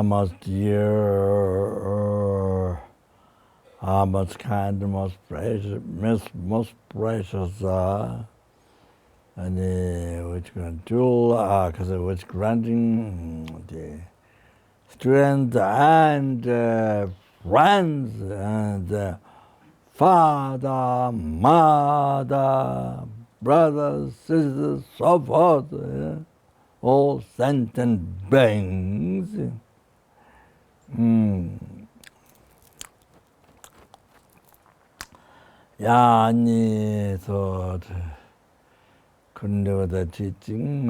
most dear, most kind, most precious, and which can do, because which granting the strength and friends and father, mother, brothers, sisters, so forth, all sentient beings. Yani thought couldn't do the teaching.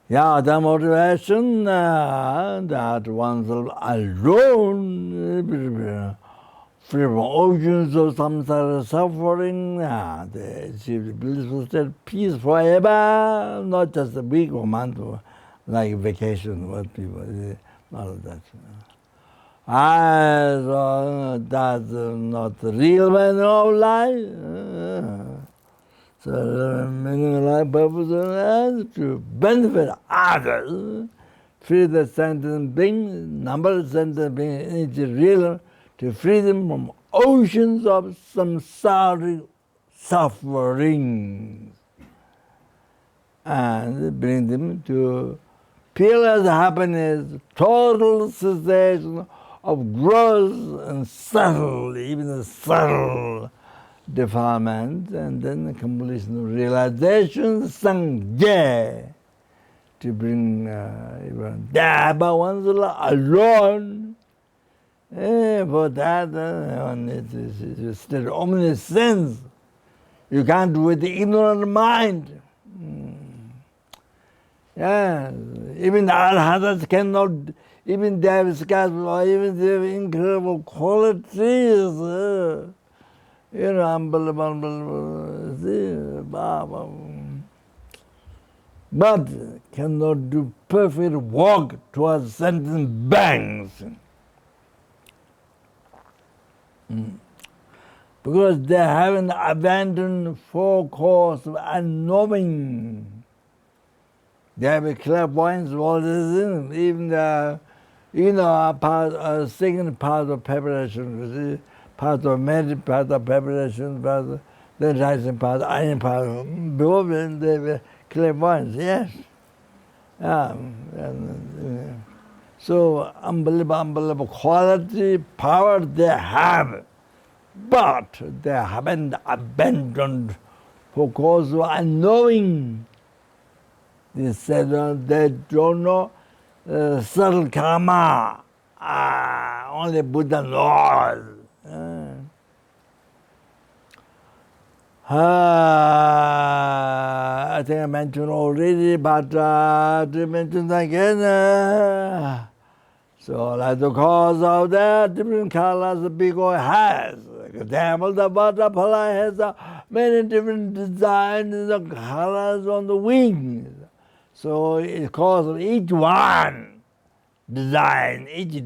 The motivation that oneself alone, free from oceans of samsara suffering, they achieve the blissful state, peace forever, not just a week or month, or like vacation, what people, all of that. That's not the real meaning of life. So the meaning of life purpose is to benefit others, free the sentient being, number of sentient beings, is real, to free them from oceans of samsaric suffering and bring them to peerless happiness, total cessation of gross and subtle, even the subtle defilement, and then the completion of realization, sangye, to bring even Dharma oneself alone. For that, it's a state of omniscience. You can't do it with the ignorant mind. Even the Arhats cannot, even they have scars, or even they have incredible qualities, unbelievable, but cannot do perfect walk towards sentient banks. Because they haven't abandoned four cores of unknowing. They have a clairvoyance, all this, even the, second part of preparation, part of meditation, part of preparation, part of the rising part, iron part, before they were clairvoyance, yes. So unbelievable quality, power they have, but they haven't abandoned for cause of unknowing. They said they don't know subtle karma. Only Buddha knows. I think I mentioned already, but to mention again. So, like the cause of that, different colors the beagle has. Like a camel, the butterfly has many different designs of colors on the wings. So, it's cause of each one design, each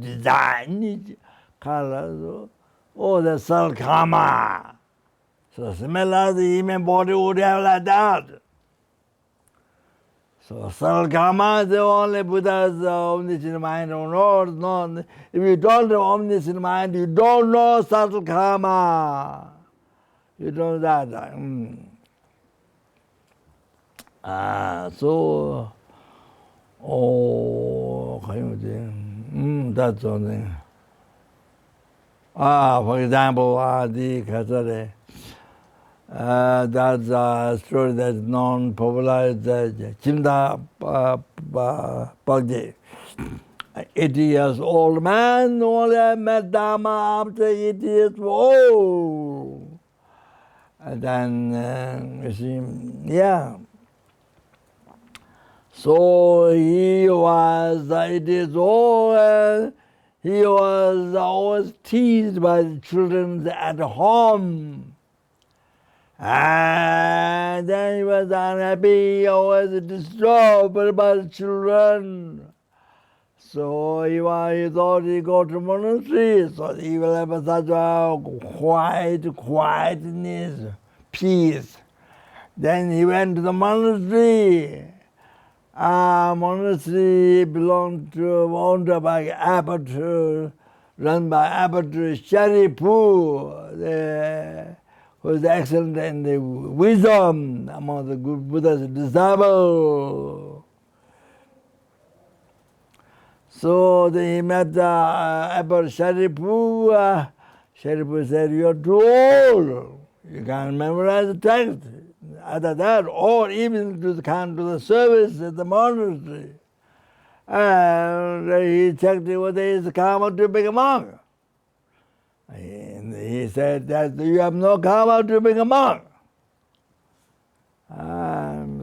color, oh, the subtle karma. So, similar, the human body would have like that. So, subtle karma is the only Buddha's omniscient mind or no. If you don't have omniscient mind, you don't know subtle karma. You don't know that. So, that's something. For example, the Kasare. That's a story that's known, popular, the Chimda Pagde. 80 years old man only met Dharma after 80 years old. And then, you see, so he was 80 years old, he was always teased by the children at home. And then he was unhappy, always disturbed by the children. So he thought he'd go to monastery, so he will have such a quietness, peace. Then he went to the monastery. Monastery belonged to, owned by abbot, run by abbot Sharipu, who was excellent in the wisdom among the good Buddha's disciples. So he met abbot Sharipu. Sharipu said, "You're too old. You can't memorize the text. Either that, or even can't do the service at the monastery." And he checked whether he's karma to become a monk. And he said that you have no karma to become a monk.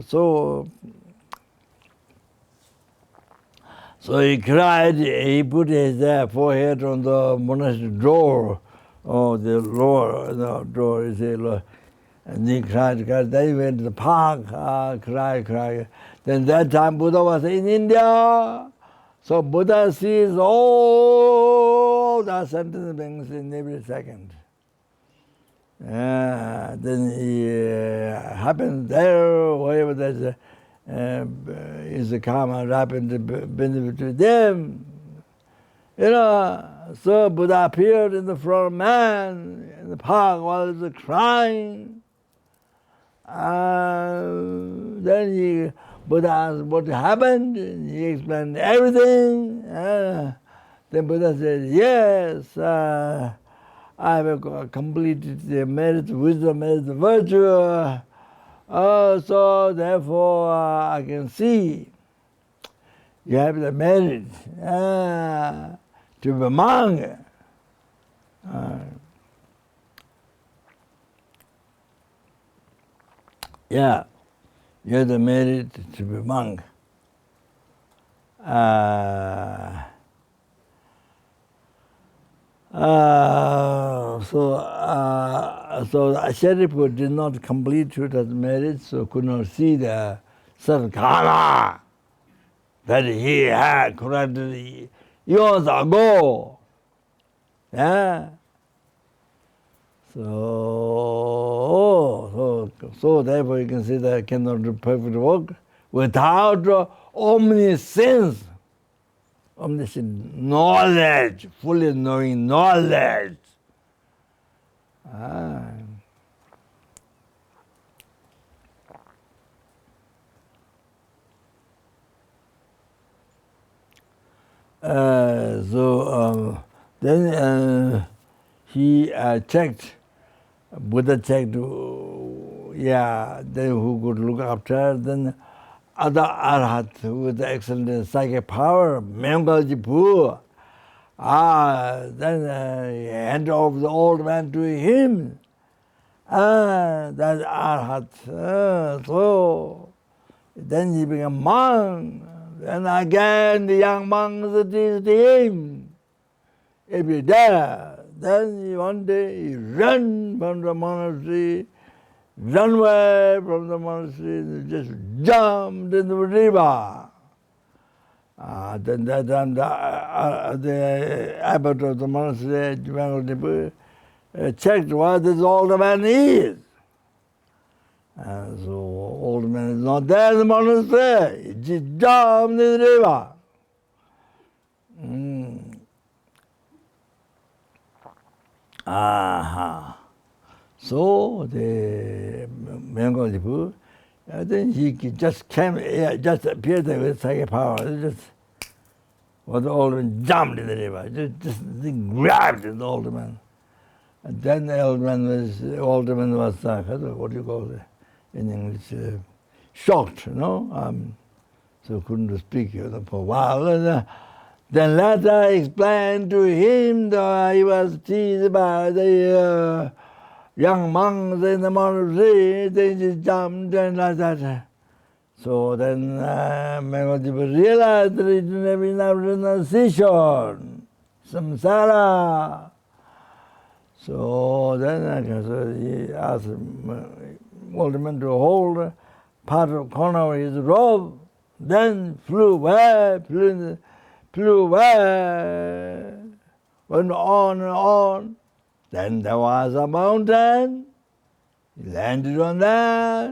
So he cried. He put his forehead on the monastery door, or the lower door. He said, and he cried. Then he went to the park, cried. Then that time Buddha was in India. So Buddha sees all the sentient beings in every second. Then he happens there, wherever there's is the karma happened to benefit to them. So Buddha appeared in the front of man in the park while he was crying. Then Buddha asked what happened, and he explained everything. Then Buddha said, "Yes, I have completed the merit, wisdom, merit, virtue. So therefore I can see you have the merit to be a monk." Yeah, you have the merit to be a monk. So Sharipu did not complete Shuddha's merit, so could not see the karma that he had corrected years ago. Yeah. So therefore you can see that I cannot do perfect work without omniscience, omniscient knowledge, fully knowing knowledge. Then he checked, Buddha checked, then who could look after, then other Arhats with excellent psychic power, Mengaljipu, then he handed over the old man to him. That's Arhat. So then he became monk. Then again the young monks teased him every day. Then one day he ran from the monastery, ran away from the monastery, and just jumped in the river. Then that time the abbot of the monastery checked what this old man is. So old man is not there in the monastery. He just jumped in the river. So the Mengaljipu, then he just came, just appeared there with psychic power. The old man jumped in the river, just grabbed the old man. And then the old man was what do you call it in English? Shocked, so couldn't speak for a while. And, then later I explained to him that he was teased by the young monks in the monastery. They just jumped and like that. So then Mengaljipu realized that he didn't have enough renunciation, samsara. So then he asked old man to hold part of corner of his robe, then flew away, went on and on. Then there was a mountain. He landed on that,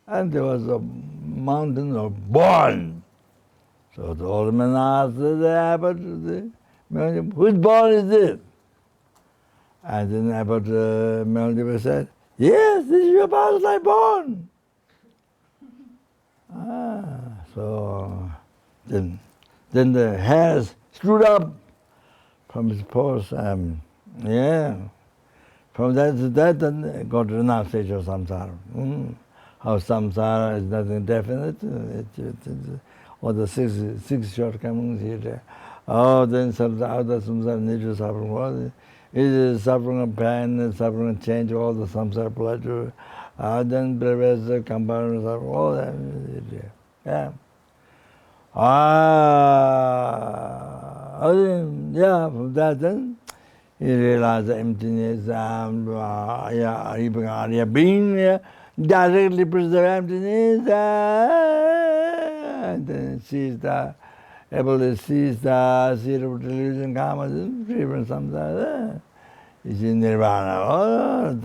and there was a mountain of born. So the old man asked the abbot, whose born is this? And then abbot Melody said, yes, this is your past born. So then the hairs stood up from his paws. From that to that, then got renunciation of samsara. How samsara is nothing definite. All the six shortcomings here. Then how the samsara nature suffering was. It is suffering of pain, suffering of change, all the samsara pleasure. Then pervasive components of all that. From that then, he realized the emptiness, being directly preserve emptiness, and then able to seize the seed of delusion, karma, free from samsara. Is in nirvana.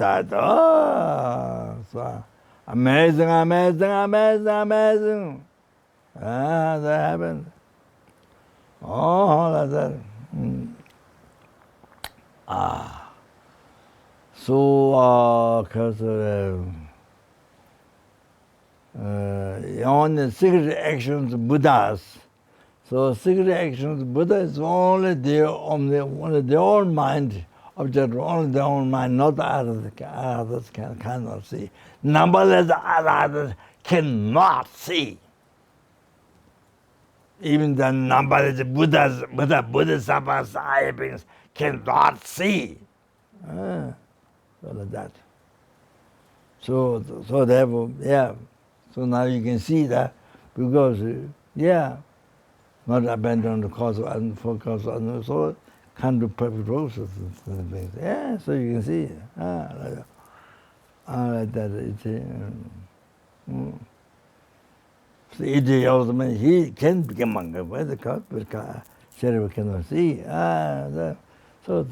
So amazing. That happened. Like that. So, on the secret actions of Buddhas. So, secret actions of Buddha is only their own mind object, only their own mind, not the others. Others cannot see. Numberless others cannot see. Even the numberless Bodhisattvas, higher beings cannot see. So like that. So therefore, so now you can see that because, not abandon the cause of unfocused, so can't do perfect process and things. So you can see. Like that. So it also he can become manga, but the cut, but Sherry cannot see. So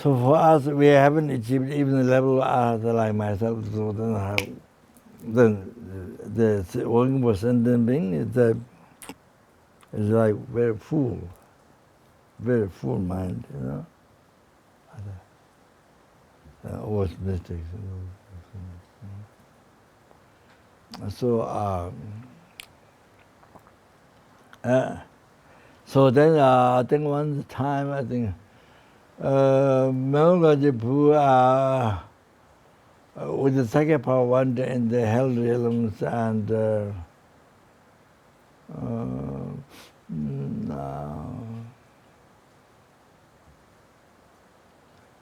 for us, we haven't achieved even the level of like myself. So then the working for sentient being is like very full mind, always mistakes. So then I think one time Melgajipu with the second power went in the hell realms and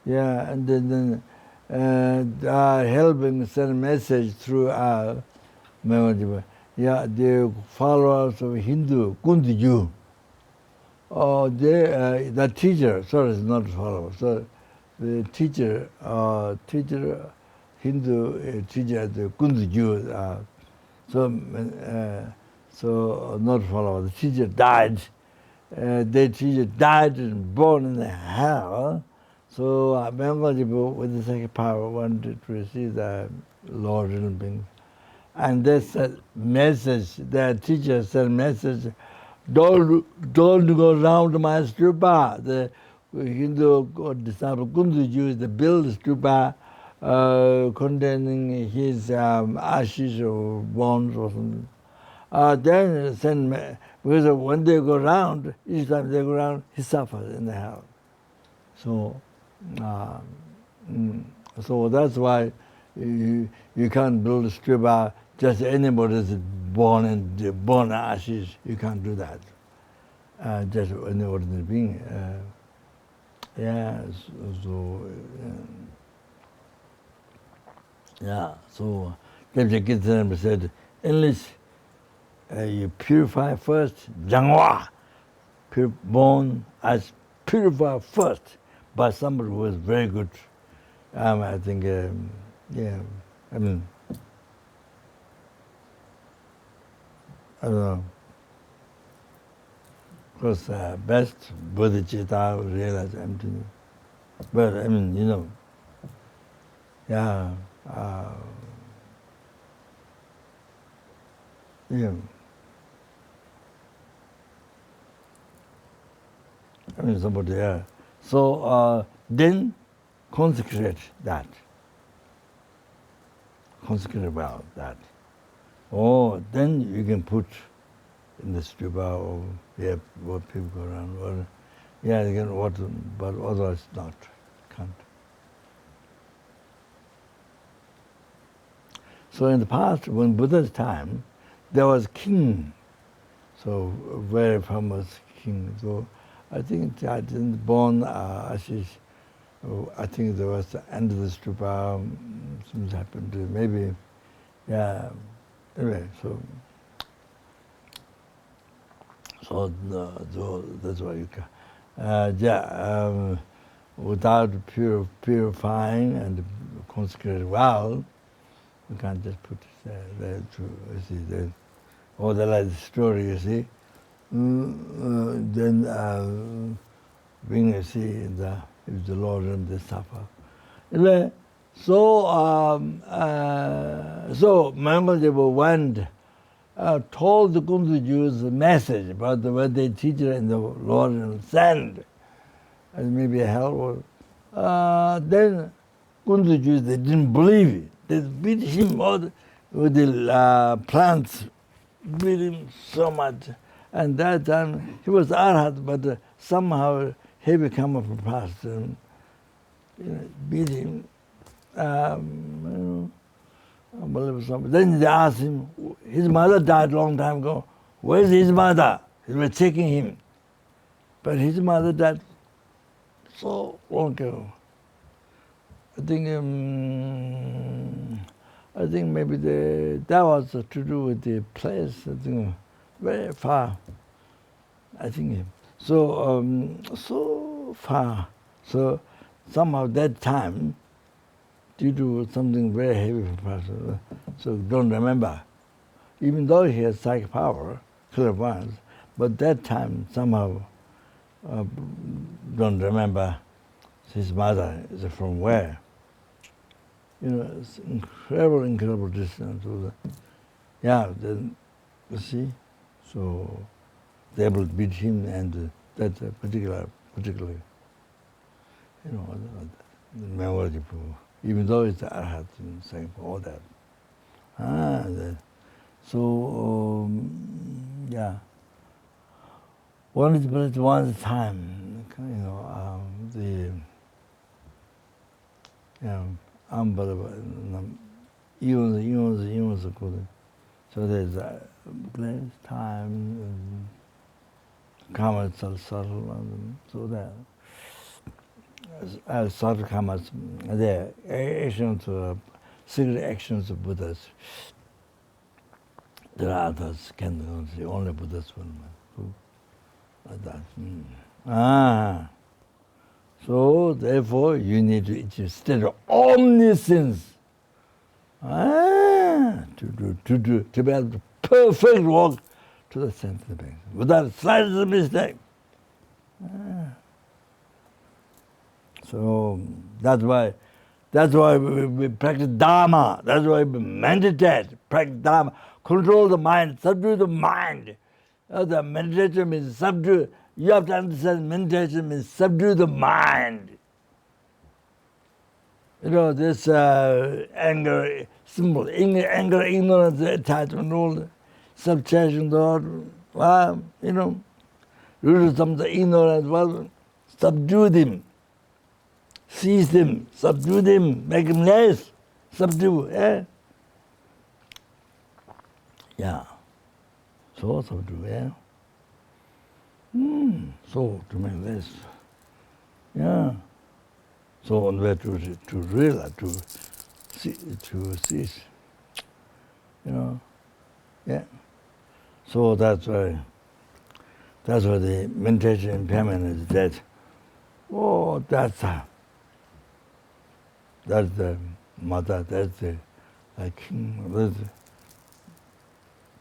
and then helping send a message through Melgajipu. The followers of Hindu Kundu. The teacher, sorry, it's not follower. So the teacher, Hindu teacher at the Kundu, so not follower. The teacher died. The teacher died and born in the hell. So Bengali with the second power wanted to receive the Lord and beings. And this message, the teacher said message, don't go round my stupa. The Hindu disciple Kundu used to build a stupa containing his ashes or bones or something. Then send because when they go round, each time they go round, he suffers in the hell. So, so that's why you can't build a stupa. Just anybody is born ashes, you can't do that. Just any ordinary being. So Gebje Kitsen said, unless you purify first, Jangwa, born as purified first by somebody who is very good. I think, I don't know. Because best bodhicitta realize emptiness. But I mean, yeah, yeah. I mean, somebody, yeah. So then consecrate that. Consecrate well that. Oh, then you can put in the stupa or what people go around. Or, yeah, you can water, but otherwise not. Can't. So in the past, when Buddha's time, there was king. So a very famous king. So I think I didn't born Ashish. I think there was the end of the stupa. Something happened. Maybe, yeah. Anyway, so that's why you can. Without purifying and consecrated well, you can't just put it there to see that. Or the like story, you see. Then being you see if the Lord and the suffer. Anyway, so Mangaljapa went, told the Kundu Jews the message about what they teach in the Lord and send, and maybe hell. Then Kundu Jews, they didn't believe it. They beat him with the plants, beat him so much. And that time he was Arhat, but somehow he became a pastor. Beat him. Unbelievable. Then they asked him, his mother died a long time ago. Where's his mother? They were checking him. But his mother died so long ago. I think maybe that was to do with the place. I think very far. I think so. So far. So somehow that time, due to something very heavy for person, so don't remember. Even though he has psychic power, clairvoyance, but that time somehow don't remember his mother is from where. It's incredible distance. Yeah, then you see, so they able to beat him, and that particularly, the memory, even though it's Arhat and saying all that. Yeah. One time, unbelievable. Eons ago. So there's place, time, karma subtle, so that subtle karmas, the actions, secret actions of Buddhas. There are others, can see only Buddhas will like that. So therefore you need to instead of omniscience to be able to perfect walk to the center of the being without the slightest mistake. So that's why we practice Dharma. That's why we meditate, practice Dharma, control the mind, subdue the mind. The meditation means subdue. You have to understand meditation means subdue the mind. This anger, simple anger, ignorance, attachment, all the self-cherishing thought, root of some of the ignorance, subdue them, seize them, subdue them, make them less, subdue, Yeah. So subdue, So to make less. Yeah. So on where to realize, to cease. Yeah. So that's why the meditation impermanence is that. Oh, that's the mother, that's the king,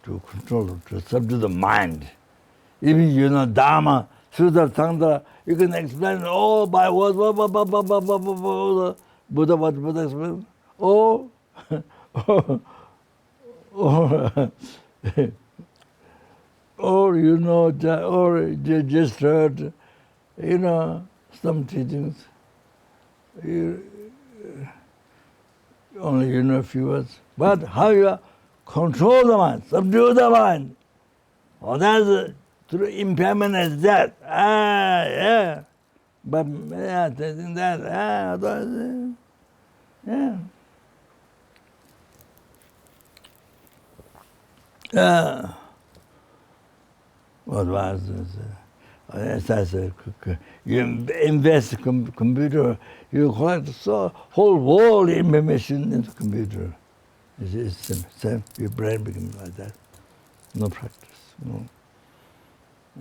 to control, to subdue the mind. Even Dharma, Sutta Tantra, you can explain all by words, Buddha, what Buddha explained. Or, or, or you know, or you just heard, you know, some teachings. Only you know a few words. But how you control the mind, subdue the mind. Oh, that's through impermanence, that. Yeah. But, yeah, taking that, yeah. Yeah. What was this? That's you invest computer, you collect the whole world information into computer. It's your brain becomes like that. No practice. No.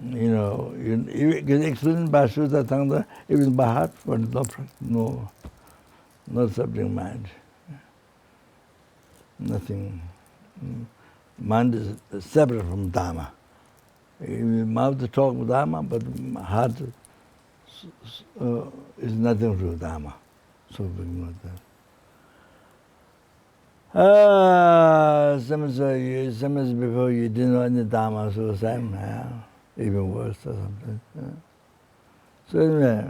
You know, you can explain by Sutta Tantra, even by heart, but no practice, no subject mind. Nothing. Mind is separate from Dharma. Mouth to talk with Dharma, but heart is nothing to do with Dharma. So we know that. Some as before you didn't know any Dharma, so same, even worse or something. So anyway,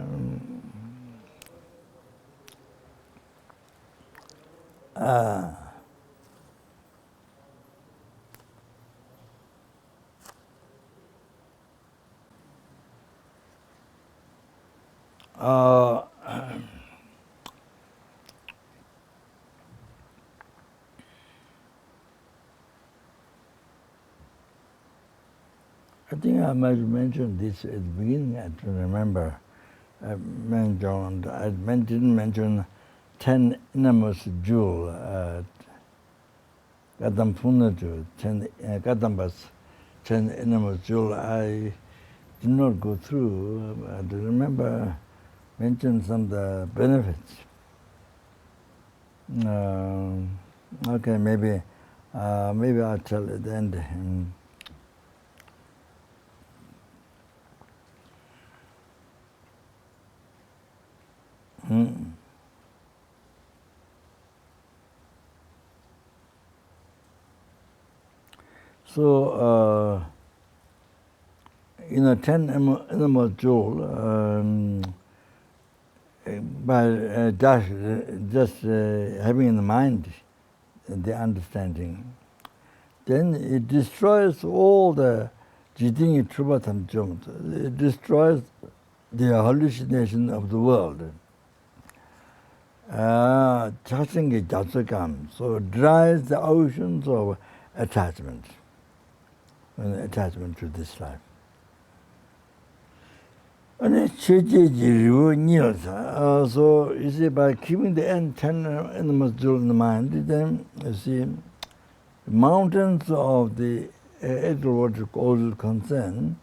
I think I might mention this at the beginning. I don't remember. I didn't mention 10 innermost jewel, Gadam jewel, 10 Gadambas, 10 innermost jewel. I did not go through. I remember mention some of the benefits. Okay, maybe I'll tell at the end. So, 10 innermost jewel, by just having in the mind the understanding, then it destroys all the jidingi trubatam jumt. It destroys the hallucination of the world. Chachingi jatsukam, so it dries the oceans of attachment to this life. And so you see, by keeping the end 10 innermost jewel in the mind, then you see mountains of the ecological causal concern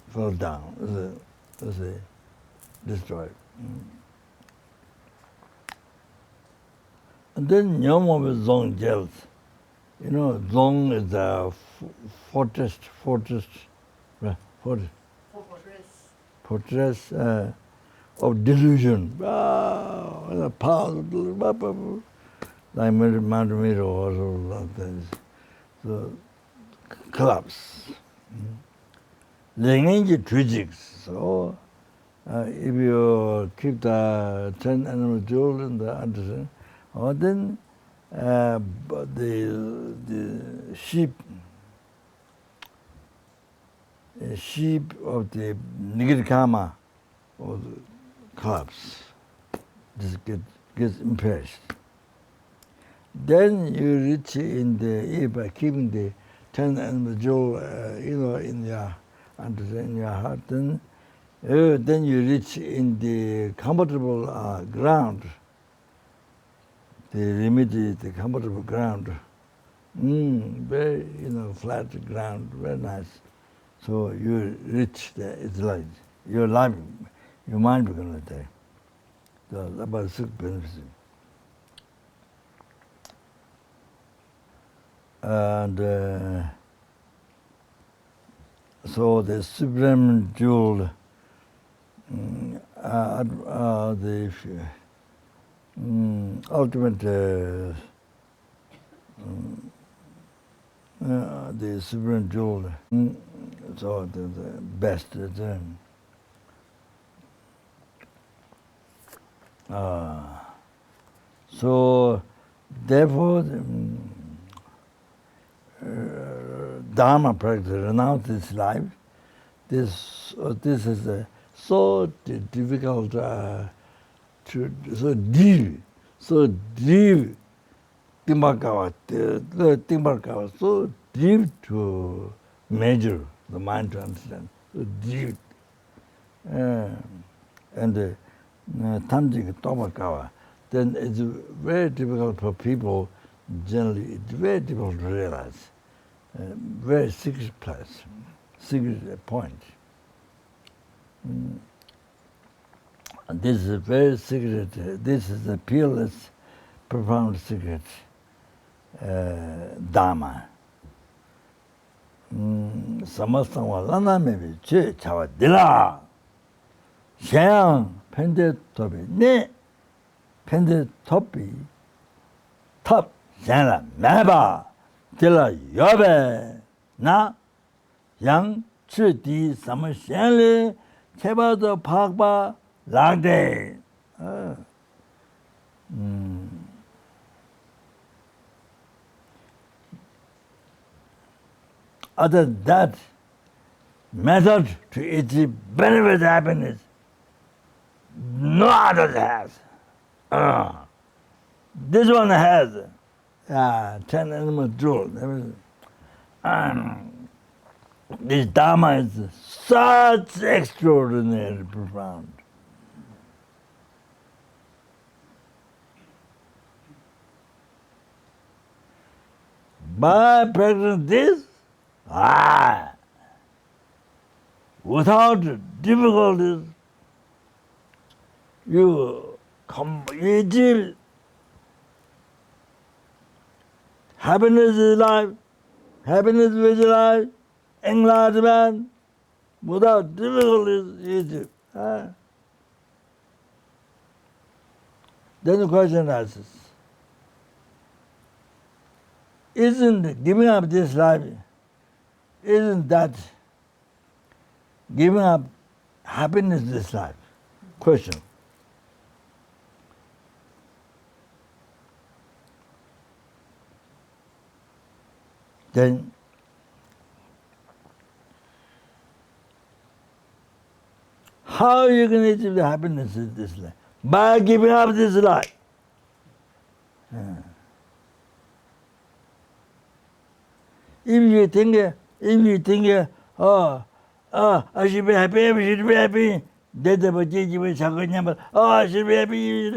fall down, destroyed. And then Nyama with Zong gels. You know, Zong is the fortress of delusion. The power of delusion. Like Mount Miro or like this. So, collapse. Lengenji trigics. So, if you keep the 10 animal jewel in the understanding, then the sheep of the negative karma or the collapse just gets impressed. Then you reach in the by keeping the 10 animal jewel, in your understanding, in your heart. Then you reach in the comfortable ground. The remedy, the comfortable ground. Very, flat ground, very nice. So you reach there, it's like your life, your mind becomes like that. So that's about 6 benefits. And So the supreme jewel, the ultimate, the supreme jewel. So the best. So therefore, Dharma practice, renounce this life. This is so difficult to so deep Timbakawa, so deep to measure the mind to understand, so deep. And Tanjika Tomakawa, then it's very difficult for people, generally, it's very difficult to realize. Very secret place, secret point. This is a very secret, this is a peerless, profound secret, Dharma. Samasangwa lana mebi che chawa dila. Shayang pende topi ne, pende topi, top shayla meba, dila yobe, na, yang chi di sama shayli, cheba do pakba, lagde. Other than that, method to achieve benefit happiness, no other has. This one has 10 animal jewel. This Dharma is such extraordinary, profound. By practicing this, without difficulties, you achieve happiness is life, happiness is life, enlightenment, without difficulties, you achieve. Then the question arises, isn't giving up this life, isn't that giving up happiness this life? Question. Then how are you going to achieve the happiness in this life? By giving up this life. If you think, I should be happy, I should be happy, I should be happy,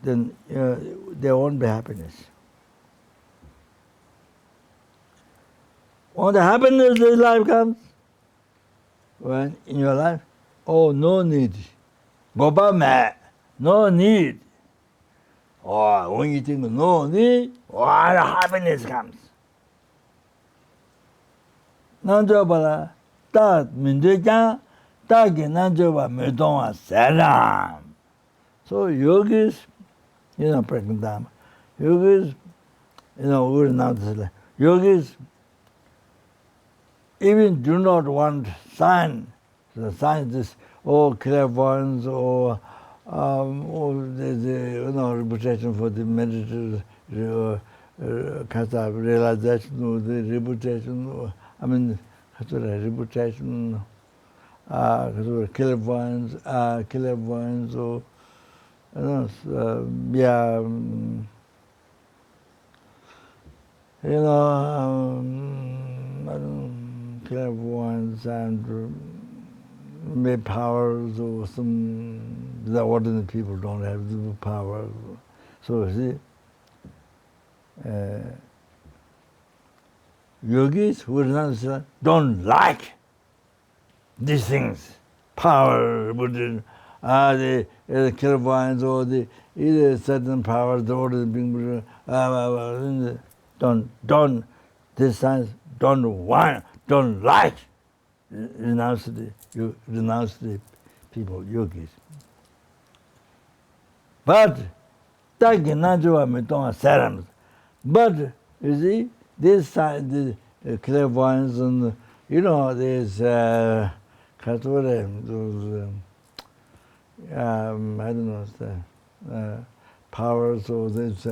then there won't be happiness. When the happiness of life comes, when in your life, no need. Gopa no need. When you think no need, the happiness comes. Nanjobala, ta mindeja, ta ki nanjoba medonwa saram. So yogis, practicing Dharma. Yogis, we renounce this life. Yogis even do not want sign. The sign is clairvoyance or there's reputation for the meditative realization or the reputation. Reputation, clairvoyance or clairvoyance and maybe powers or some the ordinary people don't have the power. So yogis who don't like these things, power, the clairvoyance or the either certain powers, the ordinary being don't this science don't want, don't like, renounce the people, yogis. But but you see, this side, the clairvoyance and there's those I don't know powers or this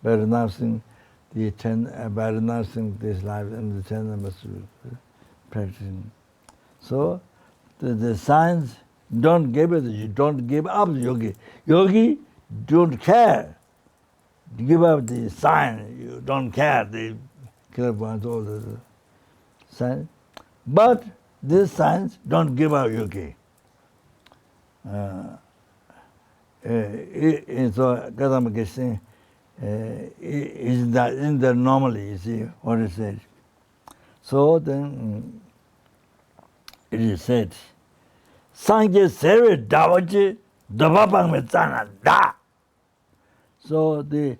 by renouncing by renouncing this life and the 10 must practicing. So the signs don't give it. You don't give up, yogi. Yogi don't care. You give up the sign. You don't care. The clairvoyance, all the signs. But these signs don't give up, yogi. So Gadama Geshe isn't that normally, you see what it says. So then it is said, Sangye Sere Dawaji Dababang Metsana Da. So the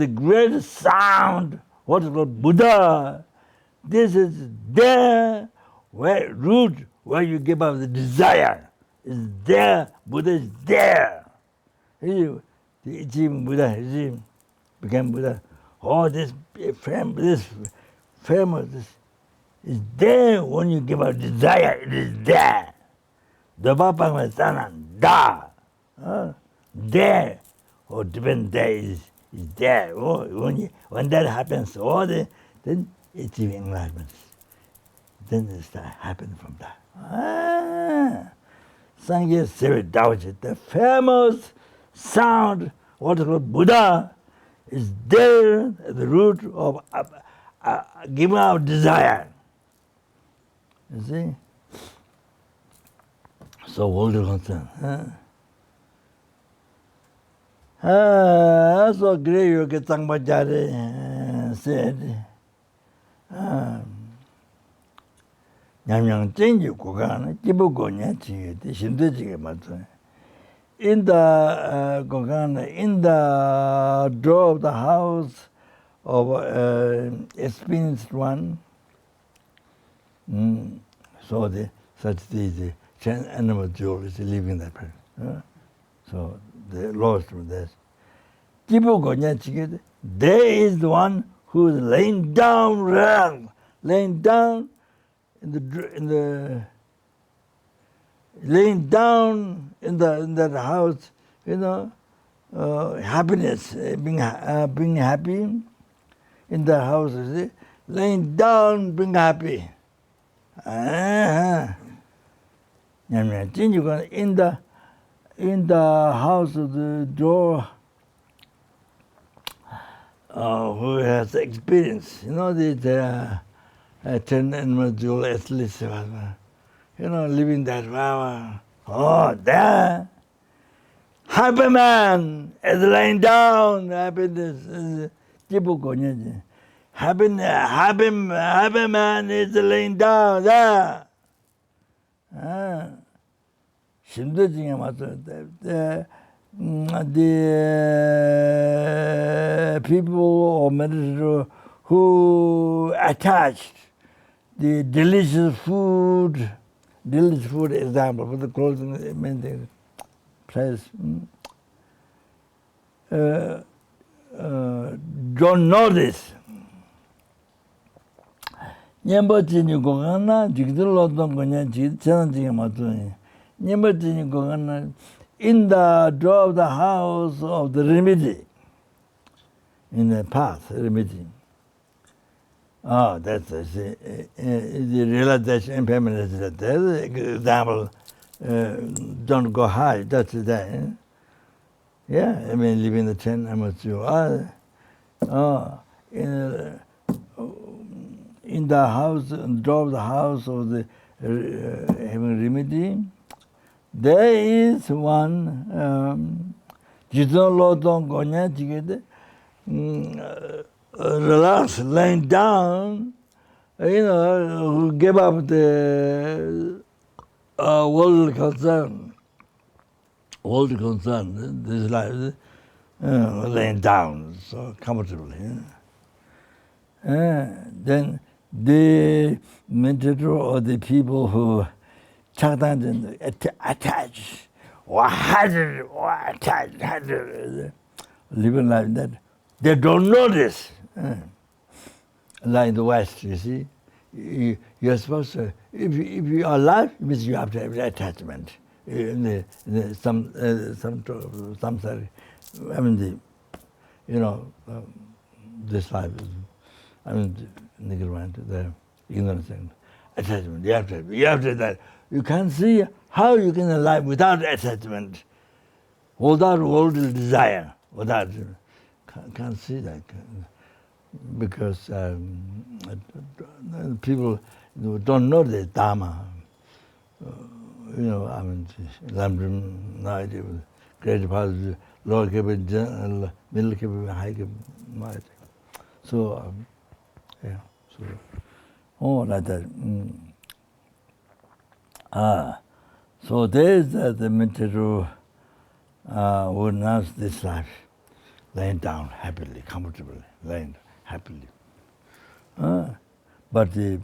great sound, what is called Buddha, this is there, root where you give up the desire. Is there, Buddha is there. The Ichim Buddha, became Buddha. Oh, this famous is there when you give up desire, it is there. The Bapang Sana, da. There. Or depend there is there. Oh, when that happens, then it's enlightenment. Then it starts happening from that. Sangye Siri Dawaji, the famous sound, what is called Buddha, is there at the root of giving out desire. You see? So hold the concern. So great you get Tangbajari said, Nyamyang Chenji Kogana, Jibugonya Chi, the Shindeji Matu. In the Kogana, in the door of the house of experienced one, so such the animal jewel is living that place. So the lost from this. Jibugonya Chi, there is the one who is laying down laying down in that house, happiness, being happy in the house, you see? Laying down, being happy. In the house of the door, who has experience, the 10 animal jewel at least, living that wow. Oh, there. Happy man is laying down. Happiness. Happy man is laying down there. 심도중에 맞아. The people or meditator who attached the delicious food example for the clothing, many things, place, don't know this. Nyambachini Gongana, Jigdilodon Gonya, Chanting Matuni. Nyambachini Gongana, in the door of the house of the remedy, in the path, remedy. Oh, that's the realization impermanence. That's the example. Don't go high. That's that. Yeah, I mean, living the 10 amateur. In the house, in the door of the house of the having remedy, there is one. Jidon Lodon Gonya Jigede. Relax, laying down, who give up the world concern, this life, laying down so comfortably. then the meditator or the people who attach or attach, living like that, they don't know this. Like in the West, you see, you're supposed to, if you are alive, it means you have to have attachment. Some side, I mean, this life is, the ignorance and attachment. You have to have that. You can't see how you can alive without attachment, without worldly desire, without, can't see that. Because people don't know the Dharma. No idea. Great positive, lower capable, middle capable, high capable. So, like that. So there is the meditator who announced this life, laying down happily, comfortably, laying happily. But the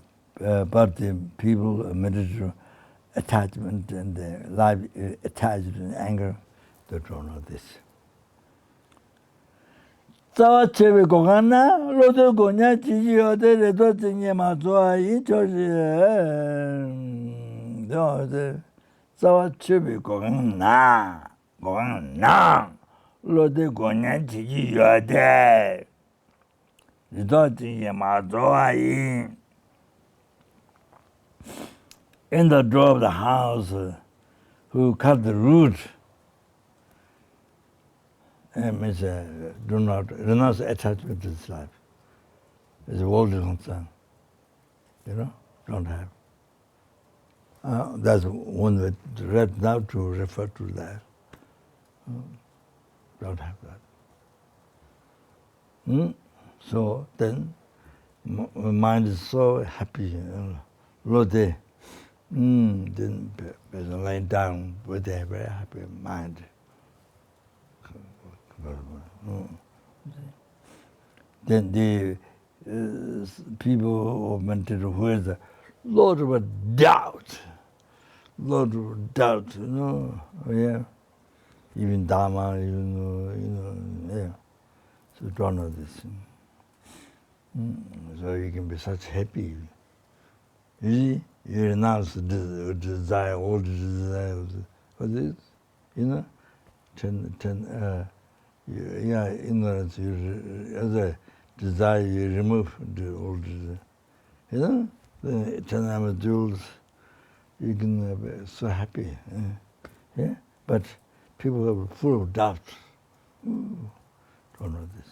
people meditator attachment and the life attached in anger, they don't know this. Zawachebe gogana, lodo gonya jiji ode redo jinye mazoa inchoji. Zawachebe gogana, lodo gonya jiji ode redo jinye mazoa in. In the door of the house, who cut the root, means do not renounce attachment to this life. It's a worldly concern. Don't have. That's one way right now to refer to that. Don't have that. So then, mind is so happy. Lode. Then person lying down with a very happy mind. Then the people of mental who is a lot of doubt, even Dharma, So don't know this. So you can be such happy. You see, you renounce the desire, all the desires. What is? Ignorance, as a desire, you remove the old desire. The 10 jewels, you can be so happy. But people are full of doubt. Don't know this.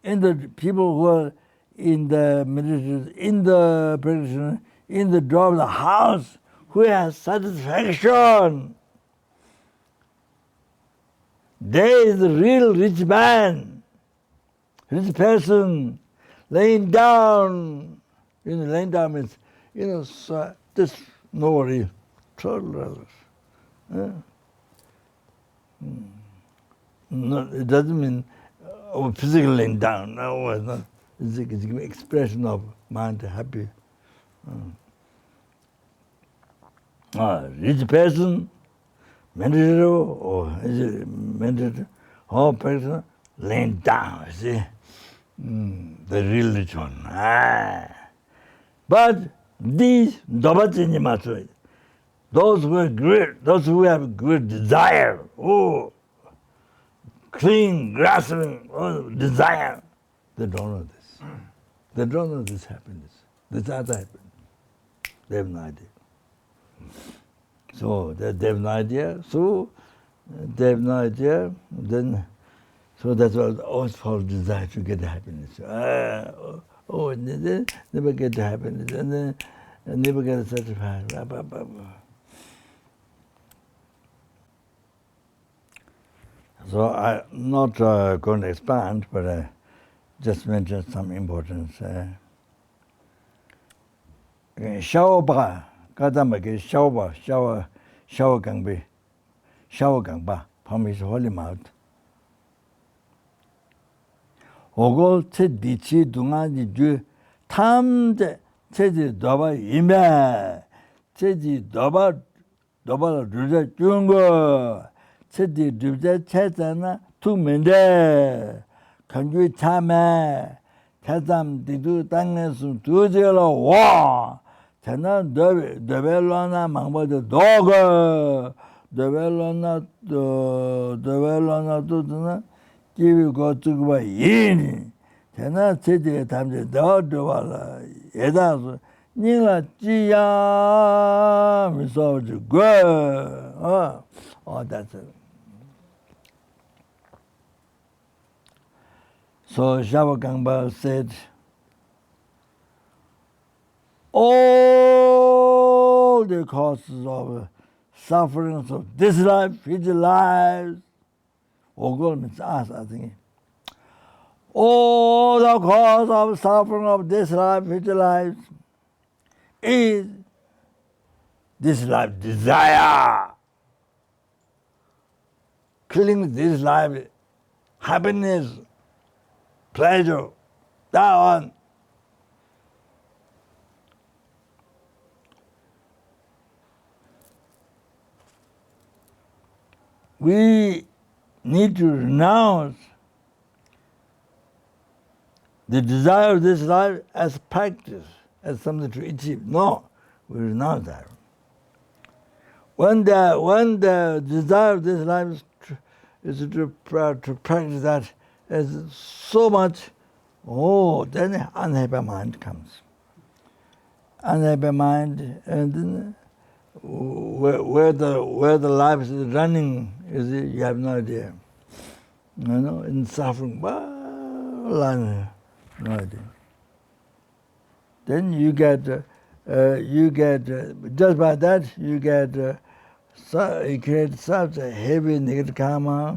And the people who are in the meditation, in the practitioner, in the door of the house, who has satisfaction. There is a real rich man, rich person, laying down. Laying down means, so just no worry, total others. No, it doesn't mean physically laying down. No, it's not. It's an expression of mind happy. Rich person, meditator, or is it meditator, or person laying down, see? The real rich one. But these, those who are great, those who have great desire, clean, grasping, desire, they don't know this. They don't know this happiness. This other happiness. They have no idea. So they have no idea. Then, so that's why always follow desire to get the happiness. They never get the happiness, and then never get satisfied. So I'm not going to expand, but I just mention some importance. Shower, shower gangba, from his holy mouth. 오고 체 디치 둥아지 주 탐제 체지 너바 이메 체지 너바 루자 중거 체지 루자 체잖아 투면데 간주 참에 자담 디두 땅에서 두제로 와 자나 데벨로나 망보도 도거 데벨로나 도드나 기비 고츠고 인 자나 체제 담제 도도발라 예다서 닝라 지야 미소주 고 that's it. So Shavakangba said, all the causes of sufferings of this life, future lives, Ogol means us, I think. All the cause of suffering of this life, future lives, is this life desire. Killing this life, happiness, pleasure, that one. We need to renounce the desire of this life as practice, as something to achieve. No, we renounce that. When the desire of this life is to practice that is so much, then unhappy mind comes. Unhappy mind, and then where the life is running, you have no idea. In suffering, no idea. Then you get just by that you create such a heavy negative karma,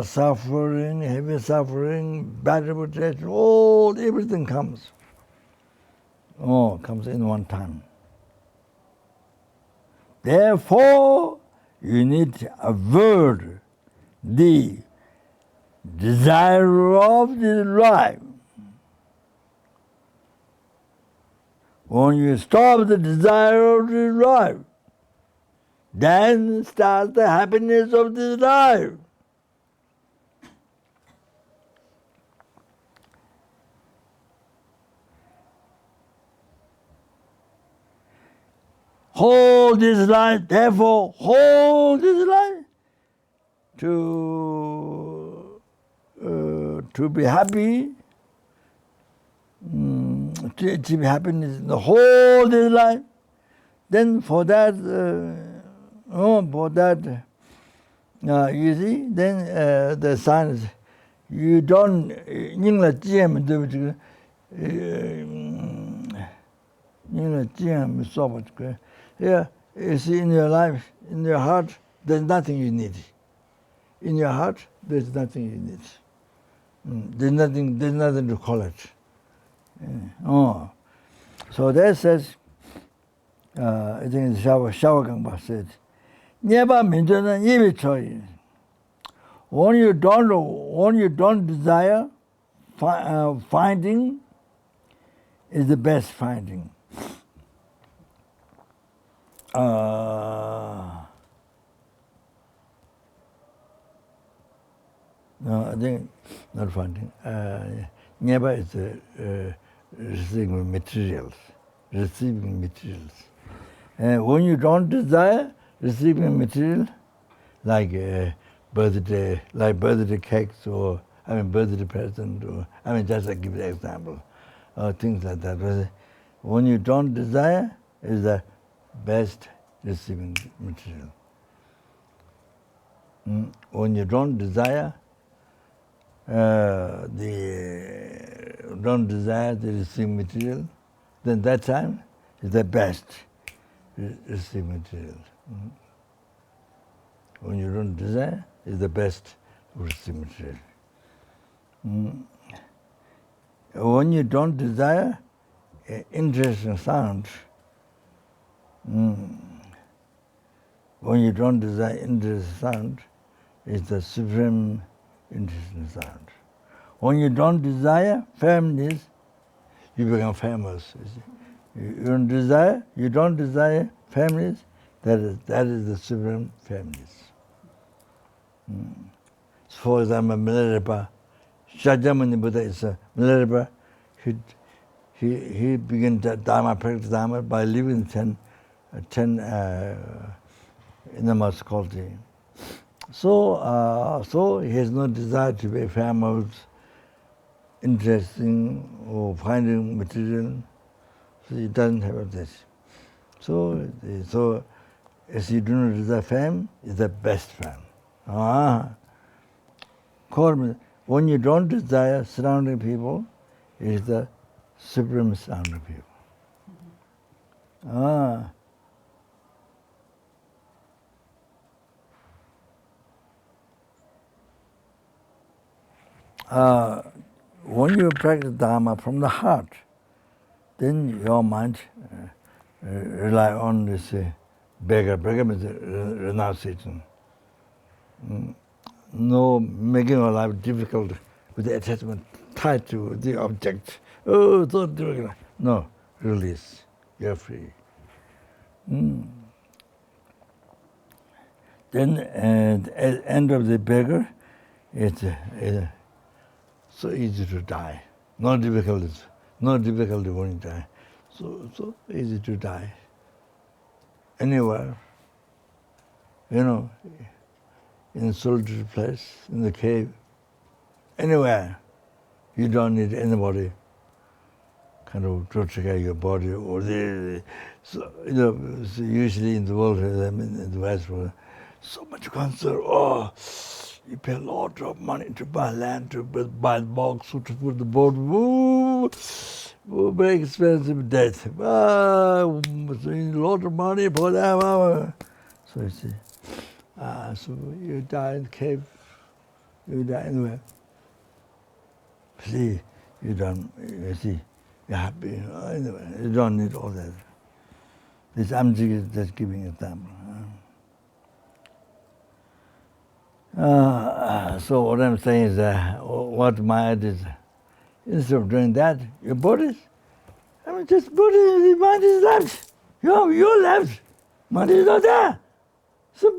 suffering, heavy suffering, bad reputation, everything comes. Comes in one time. Therefore, you need to avoid the desire of this life. When you stop the desire of this life, then starts the happiness of this life. Hold this life, therefore hold this life to be happy, to achieve happiness in the whole this life. Then for that, you see, then the signs you don't yeah, you see, in your life, in your heart, there's nothing you need. In your heart, there's nothing you need. There's nothing to call it. So that says, I think Shavakangpa said, Nyeba Minjana Yebi Choi. When you don't desire, finding is the best finding. No, I think not finding. Nyeba is receiving materials. When you don't desire receiving material, like birthday cakes or birthday present, or just to give the example, things like that. When you don't desire, is the best receiving material. When you don't desire, don't desire the receiving material, then that time is the best receiving material. When you don't desire, is the best receiving material. When you don't desire interesting sound, when you don't desire interesting sound, is the supreme interesting sound. When you don't desire families, you become famous. You don't desire, families, that is the supreme families. For example, Milarepa, Shakyamuni Buddha is a Milarepa. He began Dharma, practice Dharma by living 10 Innermost quality. So he has no desire to be famous, interesting, or finding material. So he doesn't have this. So as you do not desire fame, is the best fame. When you don't desire surrounding people, it is the supreme surrounding people. When you practice Dharma from the heart, then your mind rely on this beggar. Beggar means renunciation. No making your life difficult with the attachment tied to the object. Oh, so difficult. No, release. You're free. Then at the end of the beggar, it's so easy to die. No difficulties when you die. So easy to die. Anywhere, in a solitary place, in the cave, anywhere. You don't need anybody kind of to take care of your body or so usually in the world, in the West world, so much concern. You pay a lot of money to buy land, to buy the box, to put the board. Very expensive death. A lot of money for that. So you see, so you die in the cave, you die anywhere. See, you see, you're happy. Anyway, you don't need all that. This I'm just giving an example. So what I'm saying is what mind is, instead of doing that, your body, just body, the mind is left. You're left. Mind is not there. So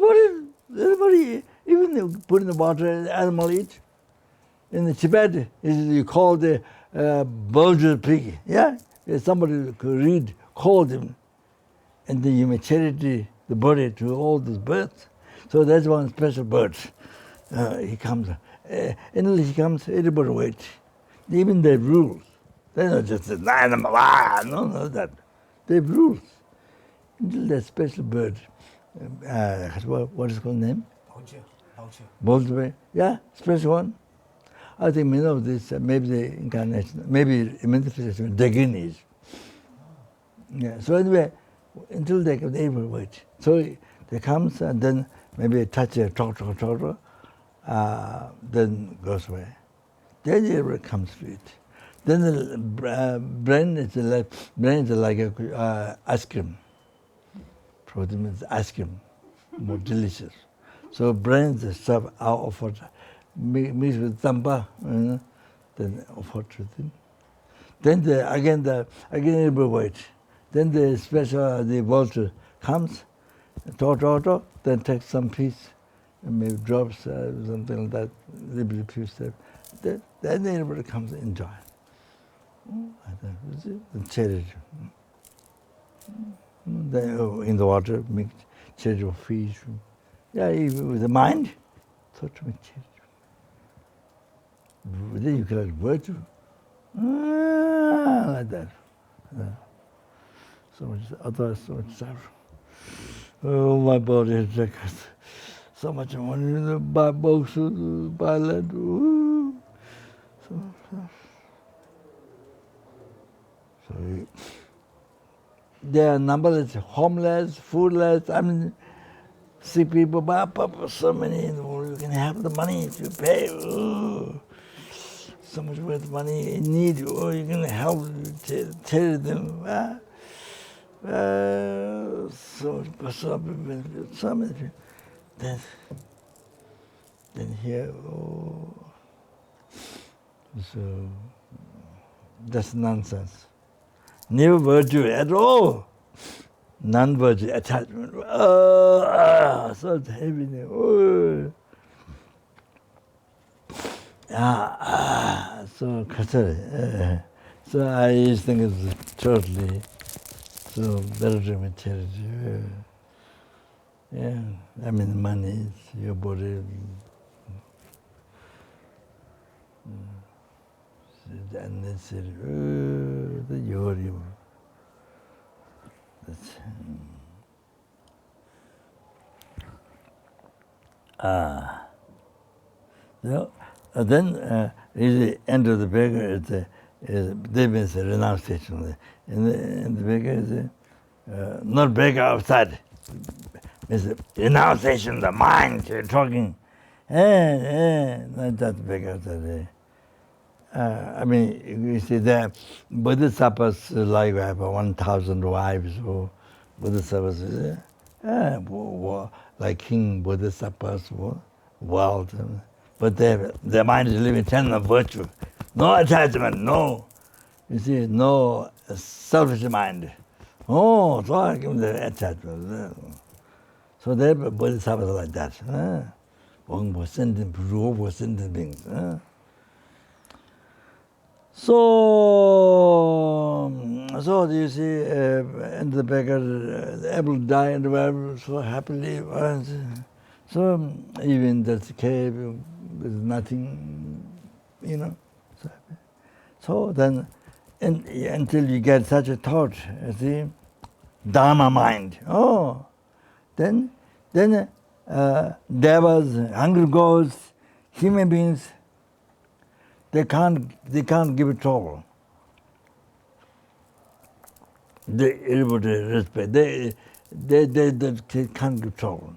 everybody, even put in the water, animal eat. In the Tibet, you call the bulger pig. Yeah? If somebody could read, call them, and then you may charity the body to all those birds. So that's one special bird. He comes, he comes, everybody wait. Even they have rules. They're not just an animal, no, that. They have rules. Until that special bird, what is called name? Vulture. Yeah, special one. I think many of this, maybe the incarnation, maybe manifestation, Daginis. Yeah. So anyway, until they will wait. So they comes and then maybe touch a talk, then goes away. Then it comes to it. Then the brain is like a ice cream. For them it's ice cream, more delicious. So brains stuff are offered, mixed with tamba, then offered to them. Then again it will wait. Then the vulture comes, then takes some piece, and maybe drops something like that, little few steps. Then everybody comes and enjoy. The charity. Then in the water, make charity of fish. Yeah, with the mind, thought to make charity. Then you collect virtue. Like that. So much suffering. Oh, my body has taken so much money to buy books, buy land. So there are numberless homeless, foodless, sick people, so many in the world. You can have the money to pay. So much worth money in need. You can help tell them. So many people. Then here, So that's nonsense. No virtue at all. Non-virtue attachment. So heavy. Oh. So so I used to think it's totally so better material. Yeah, I mean money, your body, unnecessary. The you. That's, so, then is the end of the beggar is there means a renunciation. In the beggar is not beggar outside. It's renunciation, the mind, you're talking. Not that beggar outside. I mean, you see, the Bodhisattvas like have 1,000 wives, or Bodhisattvas, like King Bodhisattvas, world. But their mind is living of virtue. No attachment, no. You see, no selfish mind. Oh, so I give them the attachment. So they're Bodhisattvas like that. One sentient, pure sentient beings. So you see, and the beggar able to die and well so happily. So even that cave is nothing, So then, until you get such a thought, you see, Dharma mind. Then devas, hungry ghosts, human beings. They can't give it trouble. Everybody respect. They can't give trouble.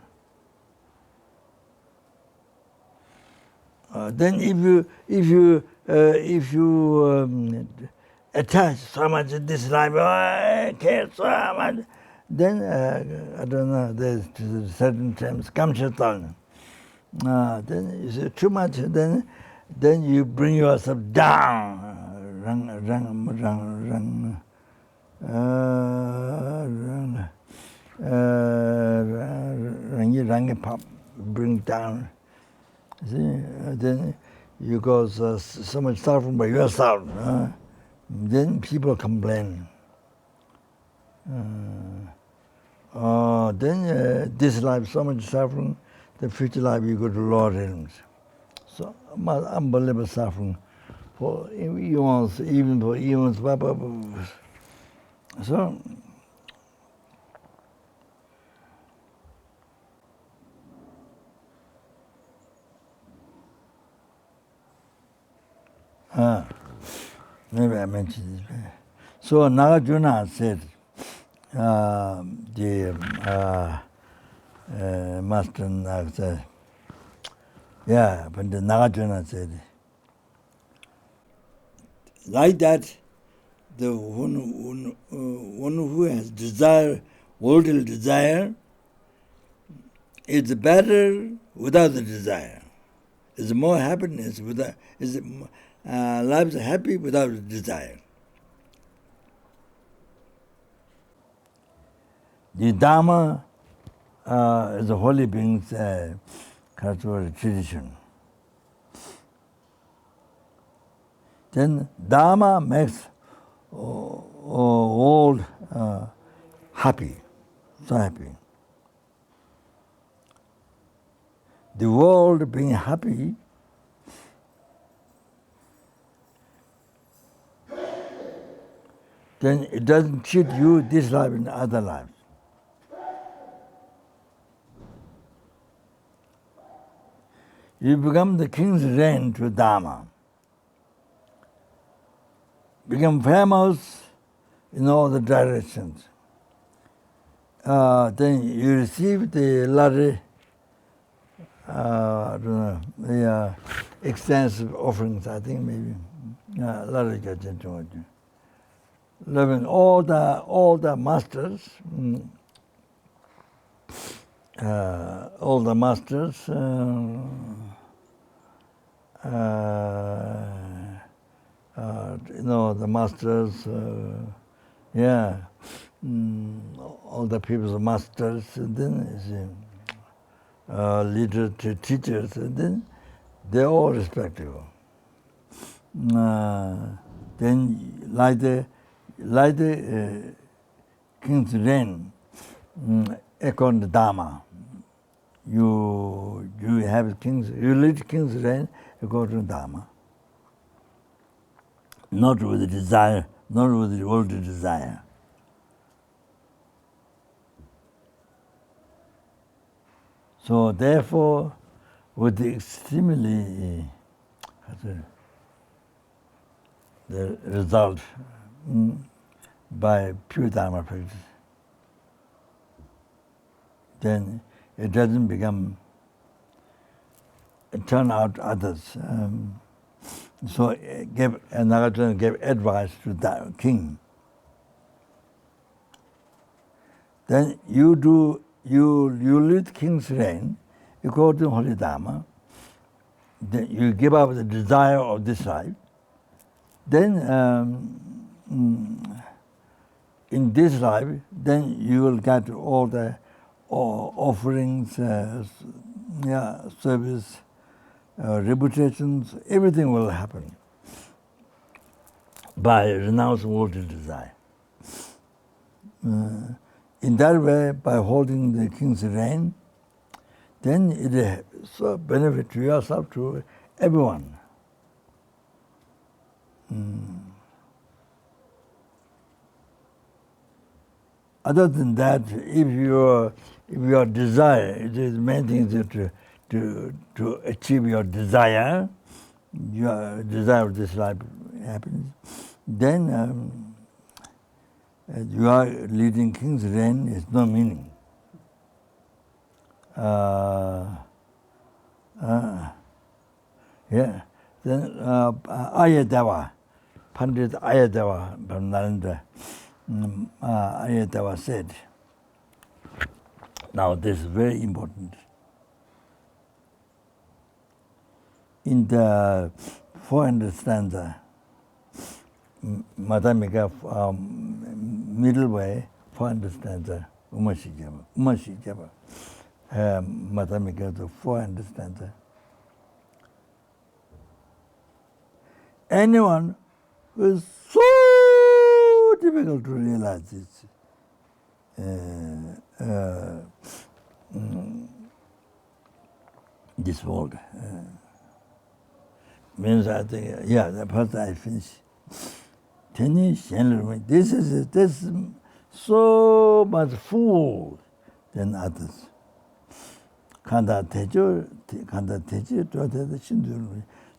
Then if you attach so much to this life, I care so much. Then I don't know. There's certain times kamshatan. Then you say too much. Then you bring yourself down. Bring down. See, then you cause so much suffering by yourself. Then people complain. Then this life so much suffering, the future life you go to lower realms. So unbelievable suffering for eons, even for eons. So maybe I mentioned this. So Nagarjuna said, the master Naga said, but the Nagarjuna said, like that, the one who has desire, worldly desire, is better without the desire. Is more happiness without. Lives are happy without the desire. The Dharma is a holy being's cultural tradition. Then Dharma makes all happy, so happy. The world being happy, then it doesn't cheat you this life and other lives. You become the king's reign to Dharma. Become famous in all the directions. Then you receive the lottery, I don't know, the extensive offerings, I think maybe. Lottery loving all the masters, the masters, all the people's masters, and then leaders, teachers, and then they're all respectable. Then like the king's reign, according to Dharma, you have king's, you lead king's reign according to Dharma. Not with the desire, not with the old desire. So therefore, with the extremely the result by pure Dharma practice, then it doesn't become turn out others. So Nagarjuna gave advice to the king. Then you lead king's reign according to Holy Dharma. Then you give up the desire of this life. Then in this life, then you will get all the offerings, service, reputations, everything will happen by renouncing worldly desire. In that way, by holding the king's reign, then it so benefit to yourself, to everyone. Other than that, if your desire, it is main thing is to achieve your desire of this life happens, then you are leading king's reign is no meaning. Then Ayadava, Pandit Ayadava from Narendra, Ayadava said, now this is very important. In the 400th stanza, Madhamika, middle way, 400th stanza, Umashijaba, Madhamika, the 400th stanza. Anyone who is so difficult to realize this world, means I think, the person I finish. This is so much fool than others.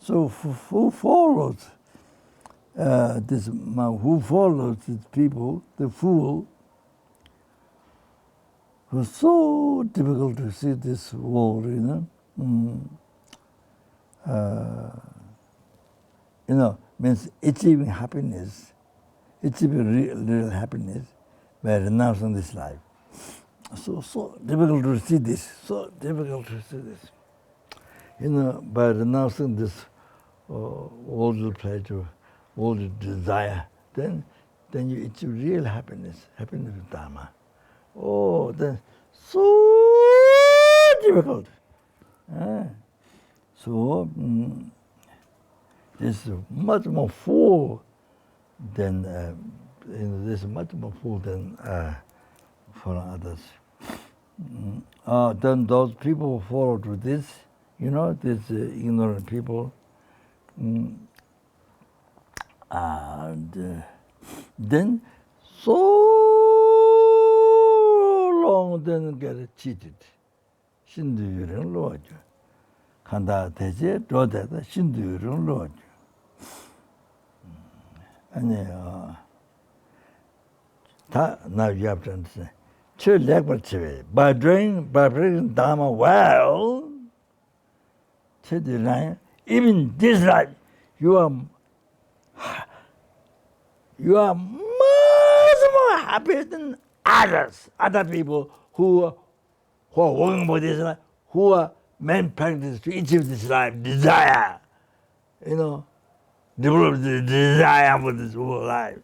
So who follows who follows these people, the fool, who's so difficult to see this world, means achieving happiness, achieving real happiness by renouncing this life. So difficult to see this, so difficult to see this. By renouncing this worldly pleasure, worldly desire, then you achieve real happiness, happiness with Dharma. Oh, then so difficult. So this is much more full than this is much more full than for others. Then those people who follow to this, these ignorant people, and then so long then get cheated. 신두유령 로죠. 간다 대제 로데다 신두유령 로죠. 아니요. 다 now you have to understand. By practicing Dharma well, even this life, you are much more happy than other people who are working for this life, who are main practice to achieve this life, desire. develop the desire for this whole life.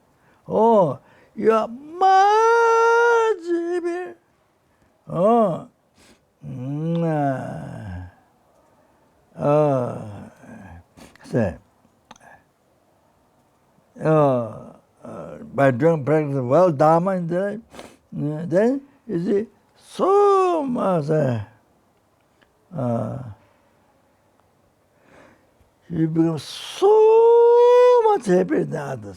Oh, you are much happier. Oh, say, by doing practice well Dharma in the life, then you see so much. You become so much happier than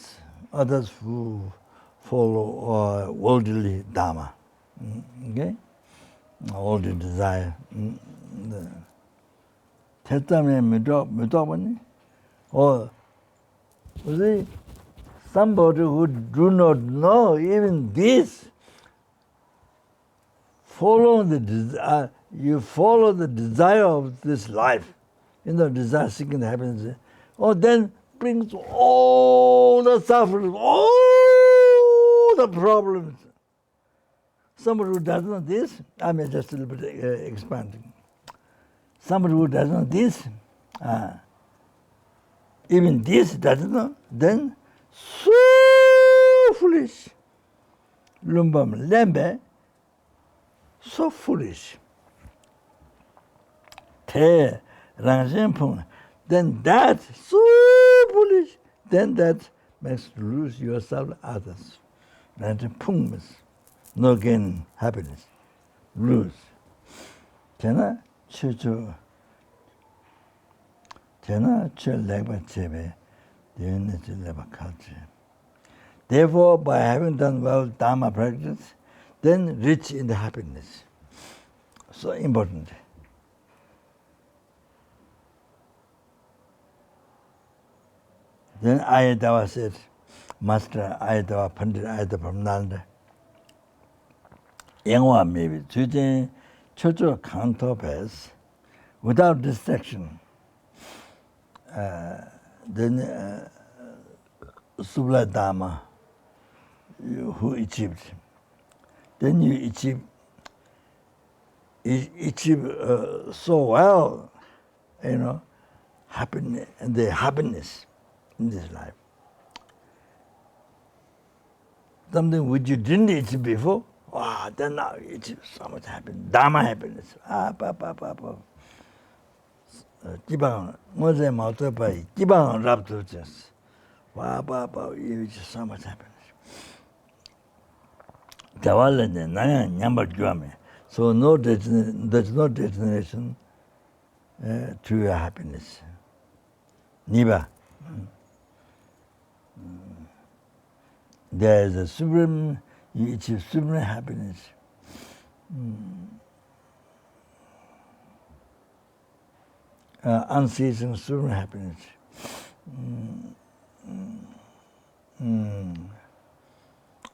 others who follow worldly Dharma. Okay? Worldly desire. Testamene mitopani. Or you see, somebody who do not know even this, follow the desire. You follow the desire of this life. Desire seeking happiness. Oh, then brings all the suffering, all the problems. Somebody who doesn't know this, I may just a little bit expanding. Somebody who doesn't know this, even this doesn't know, then so foolish. Lumbam lembe, so foolish. Te rangzhenpung, then that so foolish, then that makes you lose yourself others. Rangzhenpung means no gain happiness, lose. Tena chu legba chebe, devine chu legba kalche. Therefore, by having done well Dharma practice, then rich in the happiness. So important. Then Ayatava said, Master Ayatava Pandit Ayatava Nanda, Yangwa maybe, Chujin Chocho Kanto Pass, without distraction. Then Subla Dharma, who achieved. Then you achieve so well, happiness, the happiness in this life. Something which you didn't achieve before, wow, then now you achieve so much happiness, Dharma happiness. Jibang, Mose Mautopai, Jibang Raptures. Wow, you achieve so much happiness. So there's no destination to your happiness. Niba. There is a supreme, you achieve supreme happiness. Unceasing supreme happiness.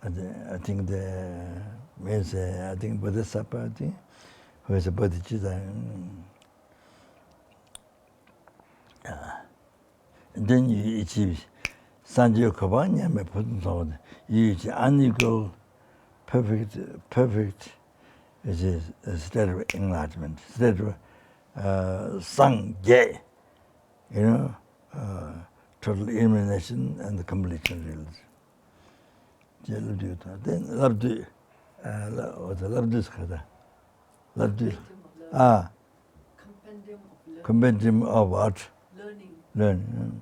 I think I think Bodhisattva, who is a bodhicitta. Then you achieve Sanjaya Kabanya, you achieve unequal, perfect, which is a state of enlightenment, state of Sangye, total illumination and the completion realization. Then Labdu, compendium of what? Learning.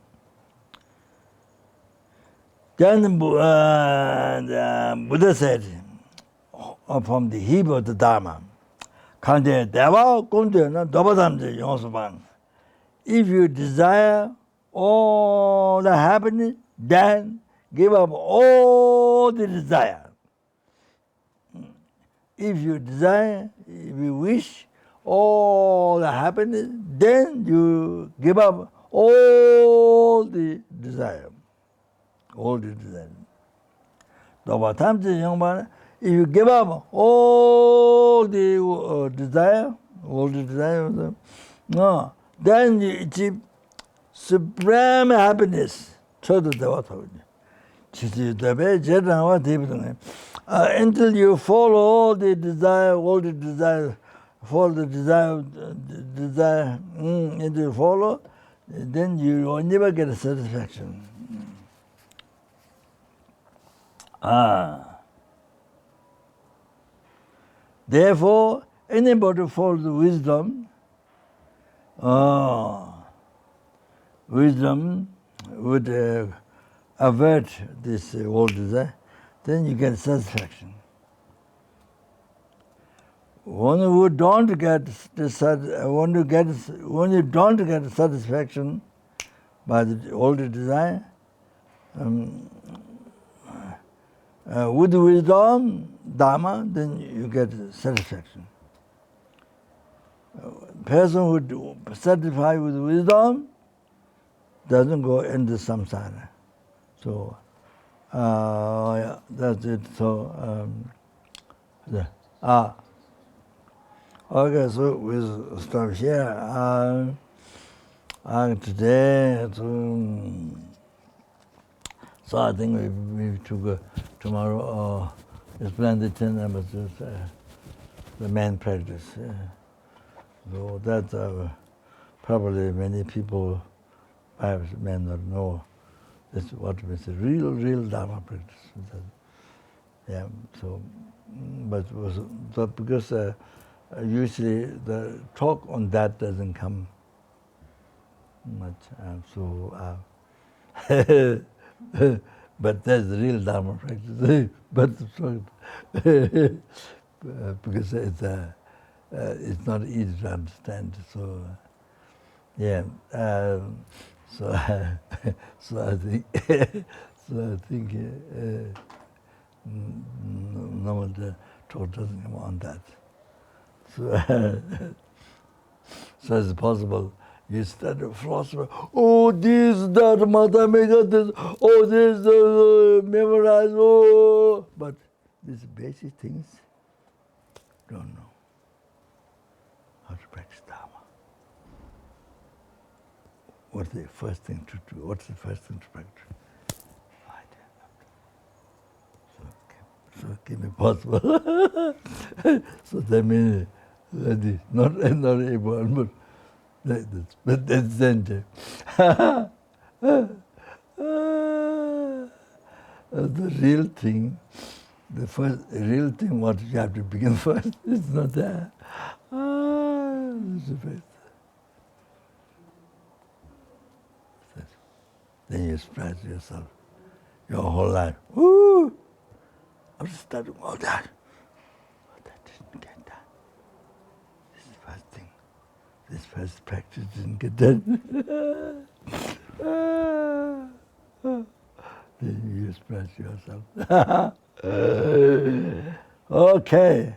Then the Buddha said, from the Hebrew of the Dharma, if you desire all the happiness, then give up all the desire. If you wish all the happiness, then you give up all the desire. All the desire. If you give up all the desire, no, then you achieve supreme happiness. Until you follow all the desire, follow the desire, until you follow, then you will never get a satisfaction. Therefore, anybody follows wisdom, wisdom would avert this old desire, then you get satisfaction. When you don't get satisfaction by the old desire, with wisdom, Dharma, then you get satisfaction. Person who satisfied with wisdom doesn't go into samsara. So that's it. So okay, so we'll stop here. Today, so I think we took tomorrow. It's planned the 10 numbers, the main practice. So that probably many people perhaps may not know. That's what is a real Dharma practice. Yeah. So, but because usually the talk on that doesn't come much. But that's the real Dharma practice. But because it's not easy to understand. So yeah. So I think normal talk doesn't come on that. So it's possible. You study philosophy. Oh, this, that, mathematics, this. Oh, this, memorize. Oh, but these basic things, don't know how to practice Dharma. What's the first thing to do? What's the first thing to practice? So can it possible? So that means not able, but that's center. The real thing, the first real thing, what you have to begin first, is not there. That's the first. Then you surprise yourself, your whole life. Woo! I was studying all that. But I didn't get done. This is the first thing. This first practice didn't get done. Then you surprise yourself. Okay.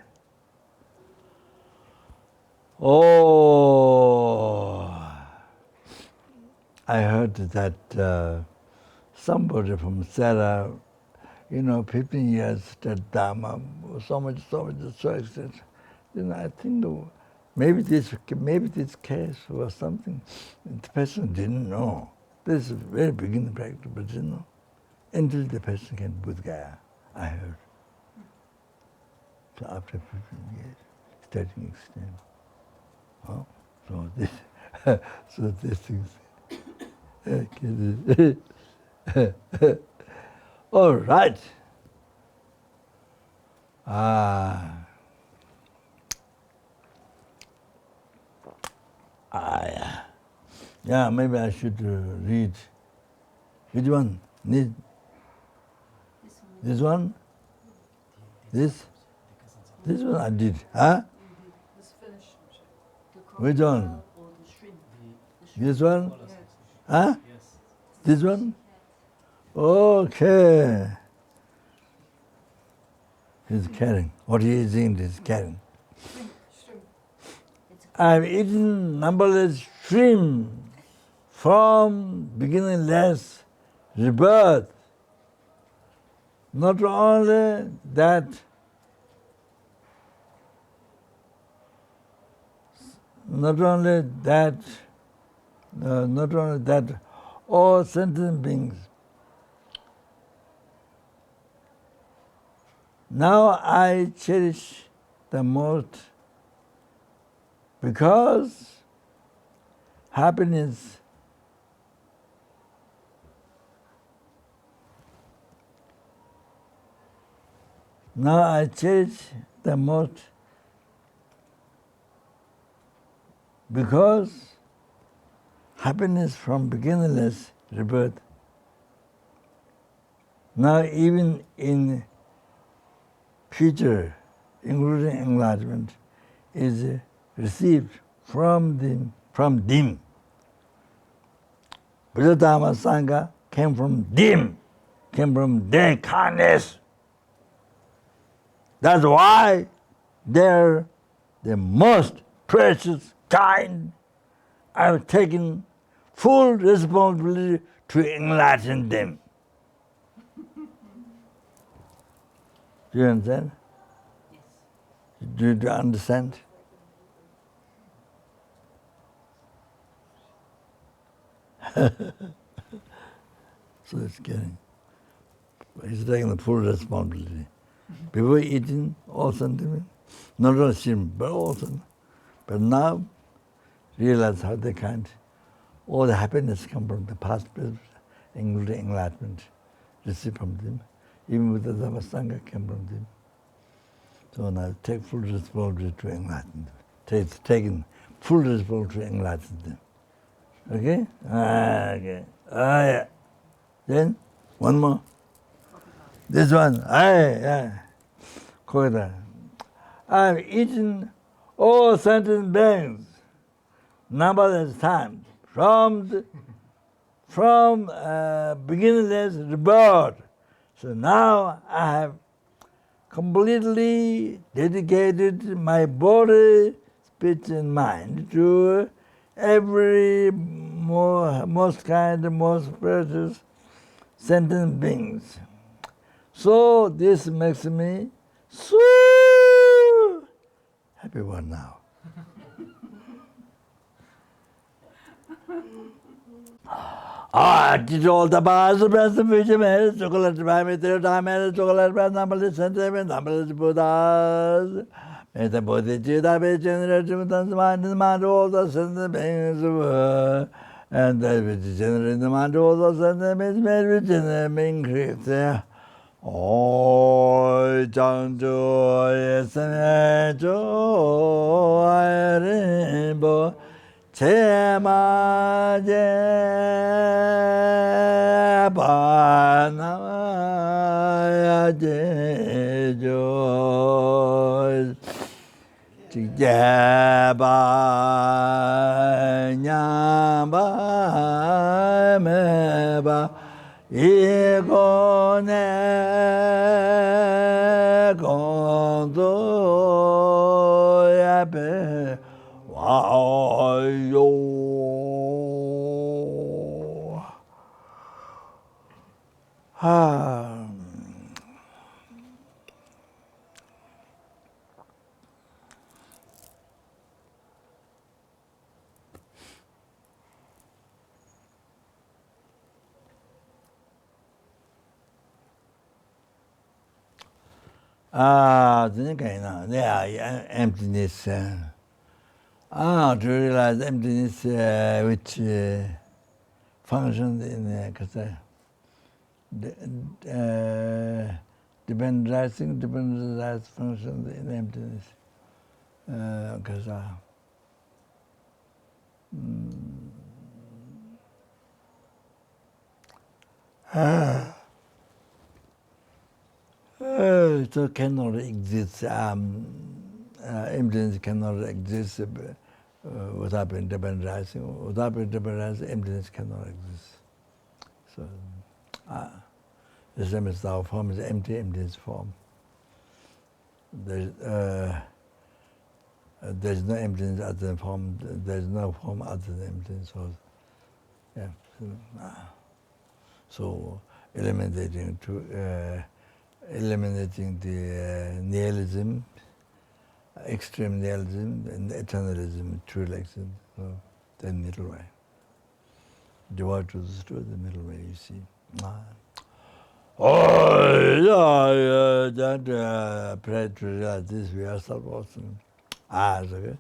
Oh, I heard that somebody from Sarah, 15 years that Dharma, so much, so extent. I think maybe this case was something the person didn't know. This is a very beginning practice, but didn't know until the person came to Buddha. I heard. So after 15 years, studying extent. Oh, so this thing. All right. Yeah, maybe I should read. Which one? This one? This one I did. Huh? Which one? This one? Huh? This one? Okay. He's carrying. What he is eating is carrying. I've eaten numberless shrimp from beginningless rebirth. Not only that, all sentient beings. Now I cherish the most because happiness Now I cherish the most because happiness from beginningless rebirth. Now even in future, including enlightenment, is received from them. Buddha Dharma Sangha came from them, came from their kindness. That's why they're the most precious kind. I've taken full responsibility to enlighten them. Do you understand? Yes. Do you understand? So it's getting. He's taking the full responsibility. Before eating, all sentiment, not only sin, but all sentiment. But now, realize how they can't. All the happiness come from the past, including enlightenment, received from them. Even with the Dhamma Sangha came from them. So now take full responsibility to enlighten them. Taking full responsibility to enlighten them. Okay? Okay. Yeah. Then, one more. This one. Yeah. I've eaten all sentient beings numberless times from beginningless rebirth. So now I have completely dedicated my body, speech, and mind to every most kind, most precious sentient beings. So this makes me so happy one now. I did all the bars of the future man, chocolate by me, chocolate by number sentiment, number Buddhas. May the Buddha Jedi generation mind in the mind of all the sentient beings of earth. And the generate in the mind of all the sentient beings made regenerate created. Oh, Joy, Joy, Rainbow. 제마제 바나야 제조 지제바냐바 메바 이고네 공도야베 와요. 그러니까 emptiness. To realize emptiness which functions in dependent functions in emptiness. So cannot exist. Emptiness cannot exist without being dependent. Without being dependent, emptiness cannot exist. So, the same as our form is empty, emptiness form. There's no emptiness other than form. There's no form other than emptiness. So eliminating the nihilism, extreme nihilism, and eternalism, true election, the middle way. Devote to the middle way, you see. Pray to realize this, we are self-awesome. Okay.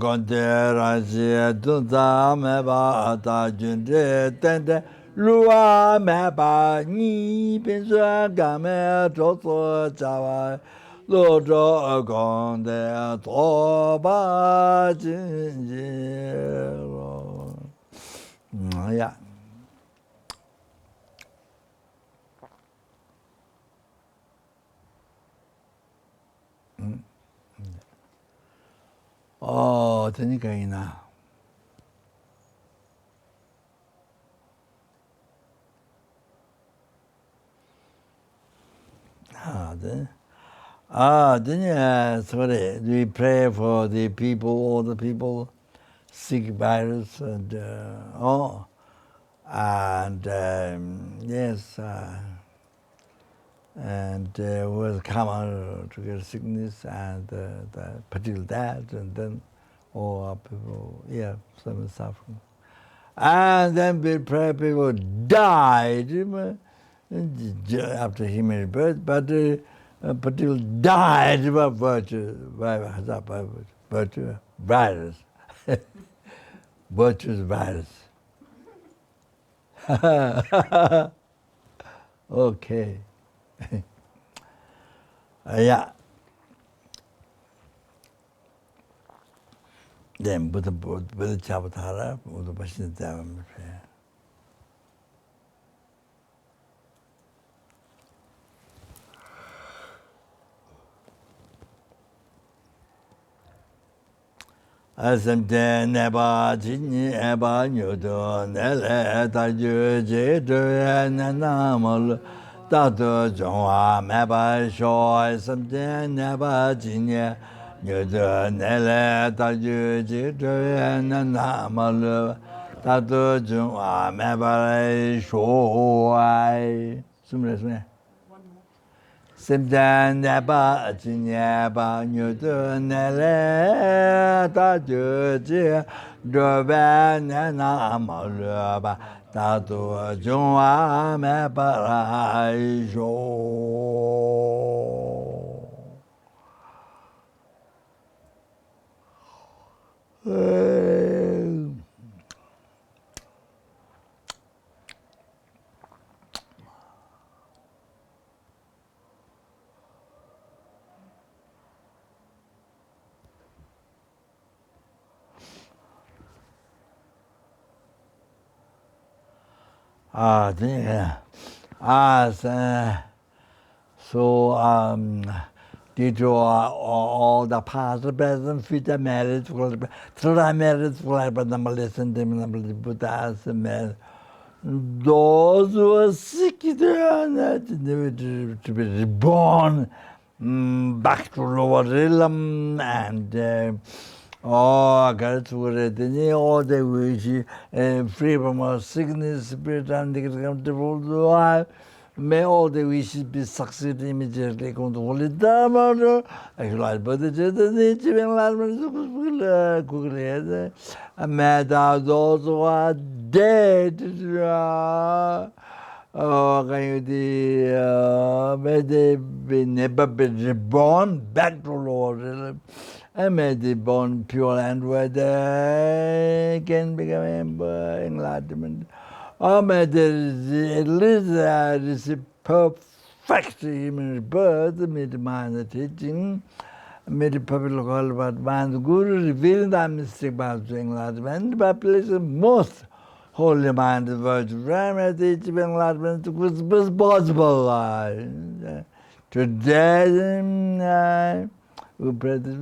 Conte raji dunta me ba ta junde tende Lua me ba ni bin sua ga me zhou zuo jia wa lu zhou gong de zuo ba jin ji lo. Yeah. Oh, 되니까 이나. Then sorry. We pray for the people, all the people sick virus and yes, and will come out to get sickness and the particular that, and then all people, yeah, some suffering. And then we pray people died after human birth, but people died by virtue, virtue virus, virtue's virus. Okay. Yeah. Then Buddha Chavatara, Buddha Pashinatava. Asam de neba jini eba nyudo nele ta ju je de na mal ta do jongwa meba sho asam de neba jini nyudo nele ta ju je de na mal ta do jongwa meba sho ai sumre Simdan neba jinyeba nyudu nele ta ju ji dobe nena maluba ta tu jungwa me parai jo. Did you all the past, present, future marriage, through marriage, but the listen to the Buddha's marriage. Those who are sick, they are not to be reborn back to lower realm and God to all the wish free from all sickness, spirit, and comfortable to life. May all the wishes be succeed immediately. Come to holy Dharma. Actually, but the enlightenment may those who are dead. May they never be reborn back to Lord. And may they be born pure and where they can become enlightenment. May they at least receive perfect human birth, may the mind the teaching, may the public call about mind the Guru reveal the mystic about enlightenment, by placing most holy mind the virtue Dharma teaching enlightenment was possible. Today, we pray this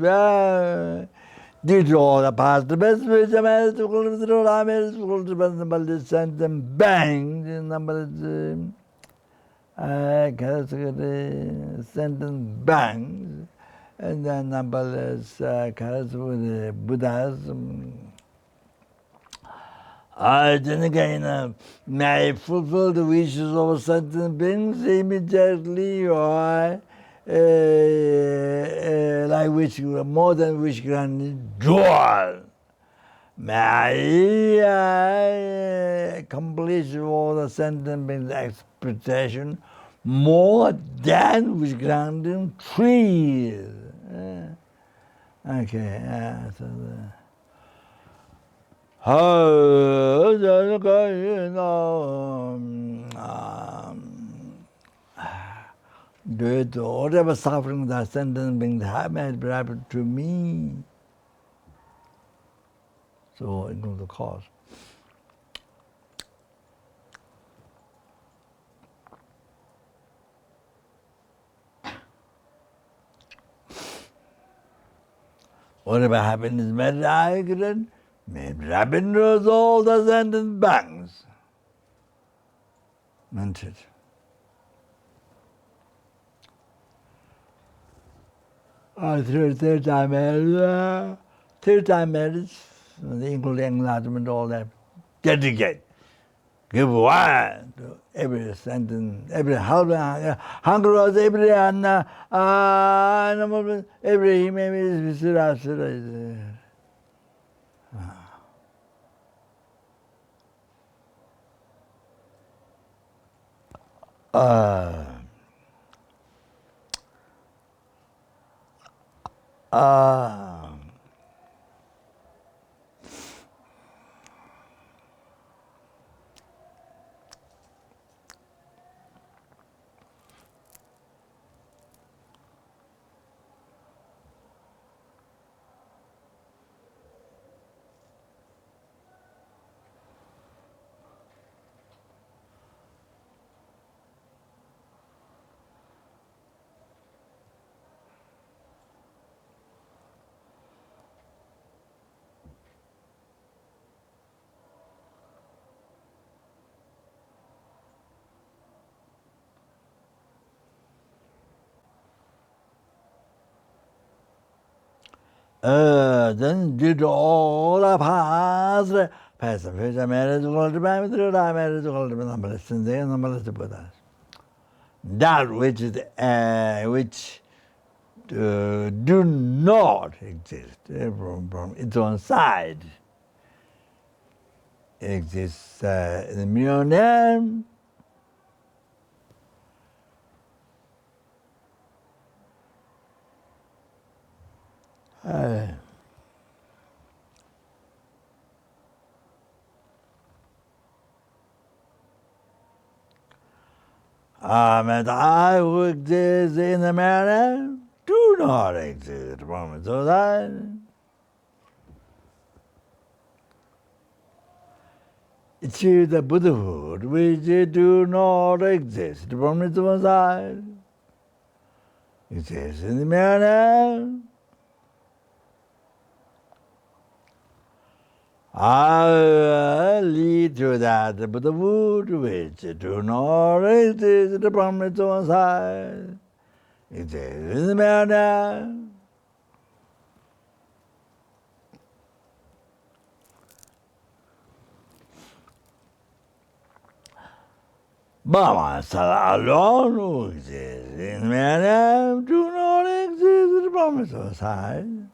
due to all the past, the best future marriage, to go to the marriage, to the number sent them bang, the number sent them bang, and then numberless with Buddhism. Then again, may fulfill the wishes of certain beings immediately, or like wish, more than wish granted joy. May I accomplish all the sentient beings' expectation more than wish granted trees. Okay, so Whatever suffering that sentence brings happened to me. So it was the cause. Whatever happened is very accurate. Maybe happened to all the sentence banks. Meant it. Third time marriage, including enlightenment, all that. Dedicate. Give one to every sentence, every hunger, every every maybe then did all the past and future marriage called marriage called numberless and then numberless Buddhas. That which is which do not exist from its own side exists in the mere name. And I who exist in the manner do not exist from its own side. Achieve the Buddhahood which do not exist from its own side. Exists in the manner. I lead to that Buddhahood which do not exist from its own side. Exists in the manner. But myself alone who exists in the manner do not exist from its own side.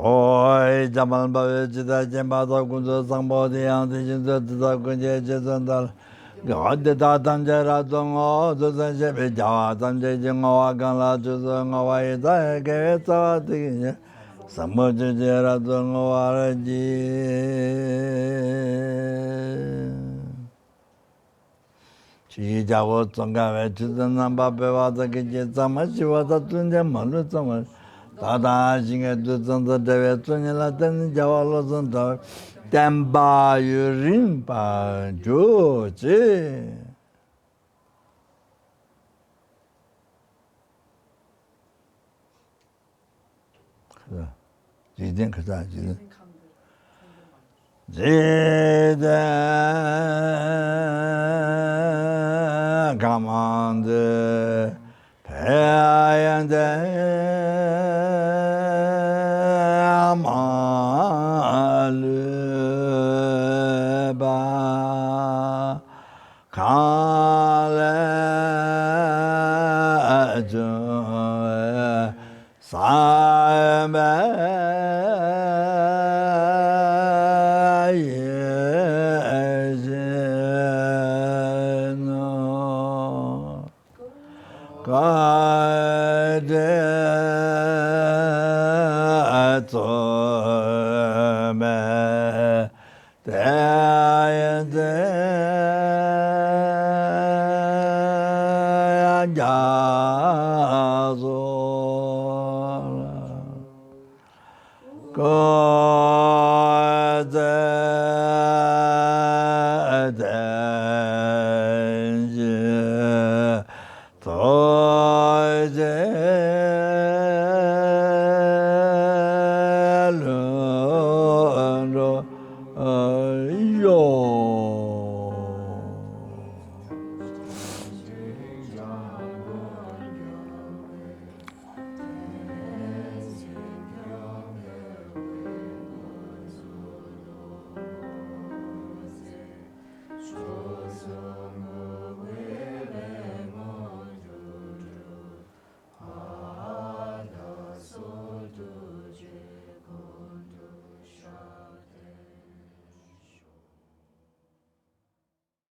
Oi, Jamal Bavita, Jambata Kunza, somebody, and the Kunja, God, the Tatanja, Tongo, the Sanjay, Jawatan, Jingoakala, Juzanga, Gaveta, somebody, Jeratongo, She Javo Tonga, to the number Bevata, so much, she was a Tunja Manu, so much. Tata Shinga Dutanta Devetunila Ten Javalosanta Temba Yurimpa Joji. Jidin Kata Jidin. Jida Gamande Payande Amalba Kale Same Kade atome Tayade Anjazora Kade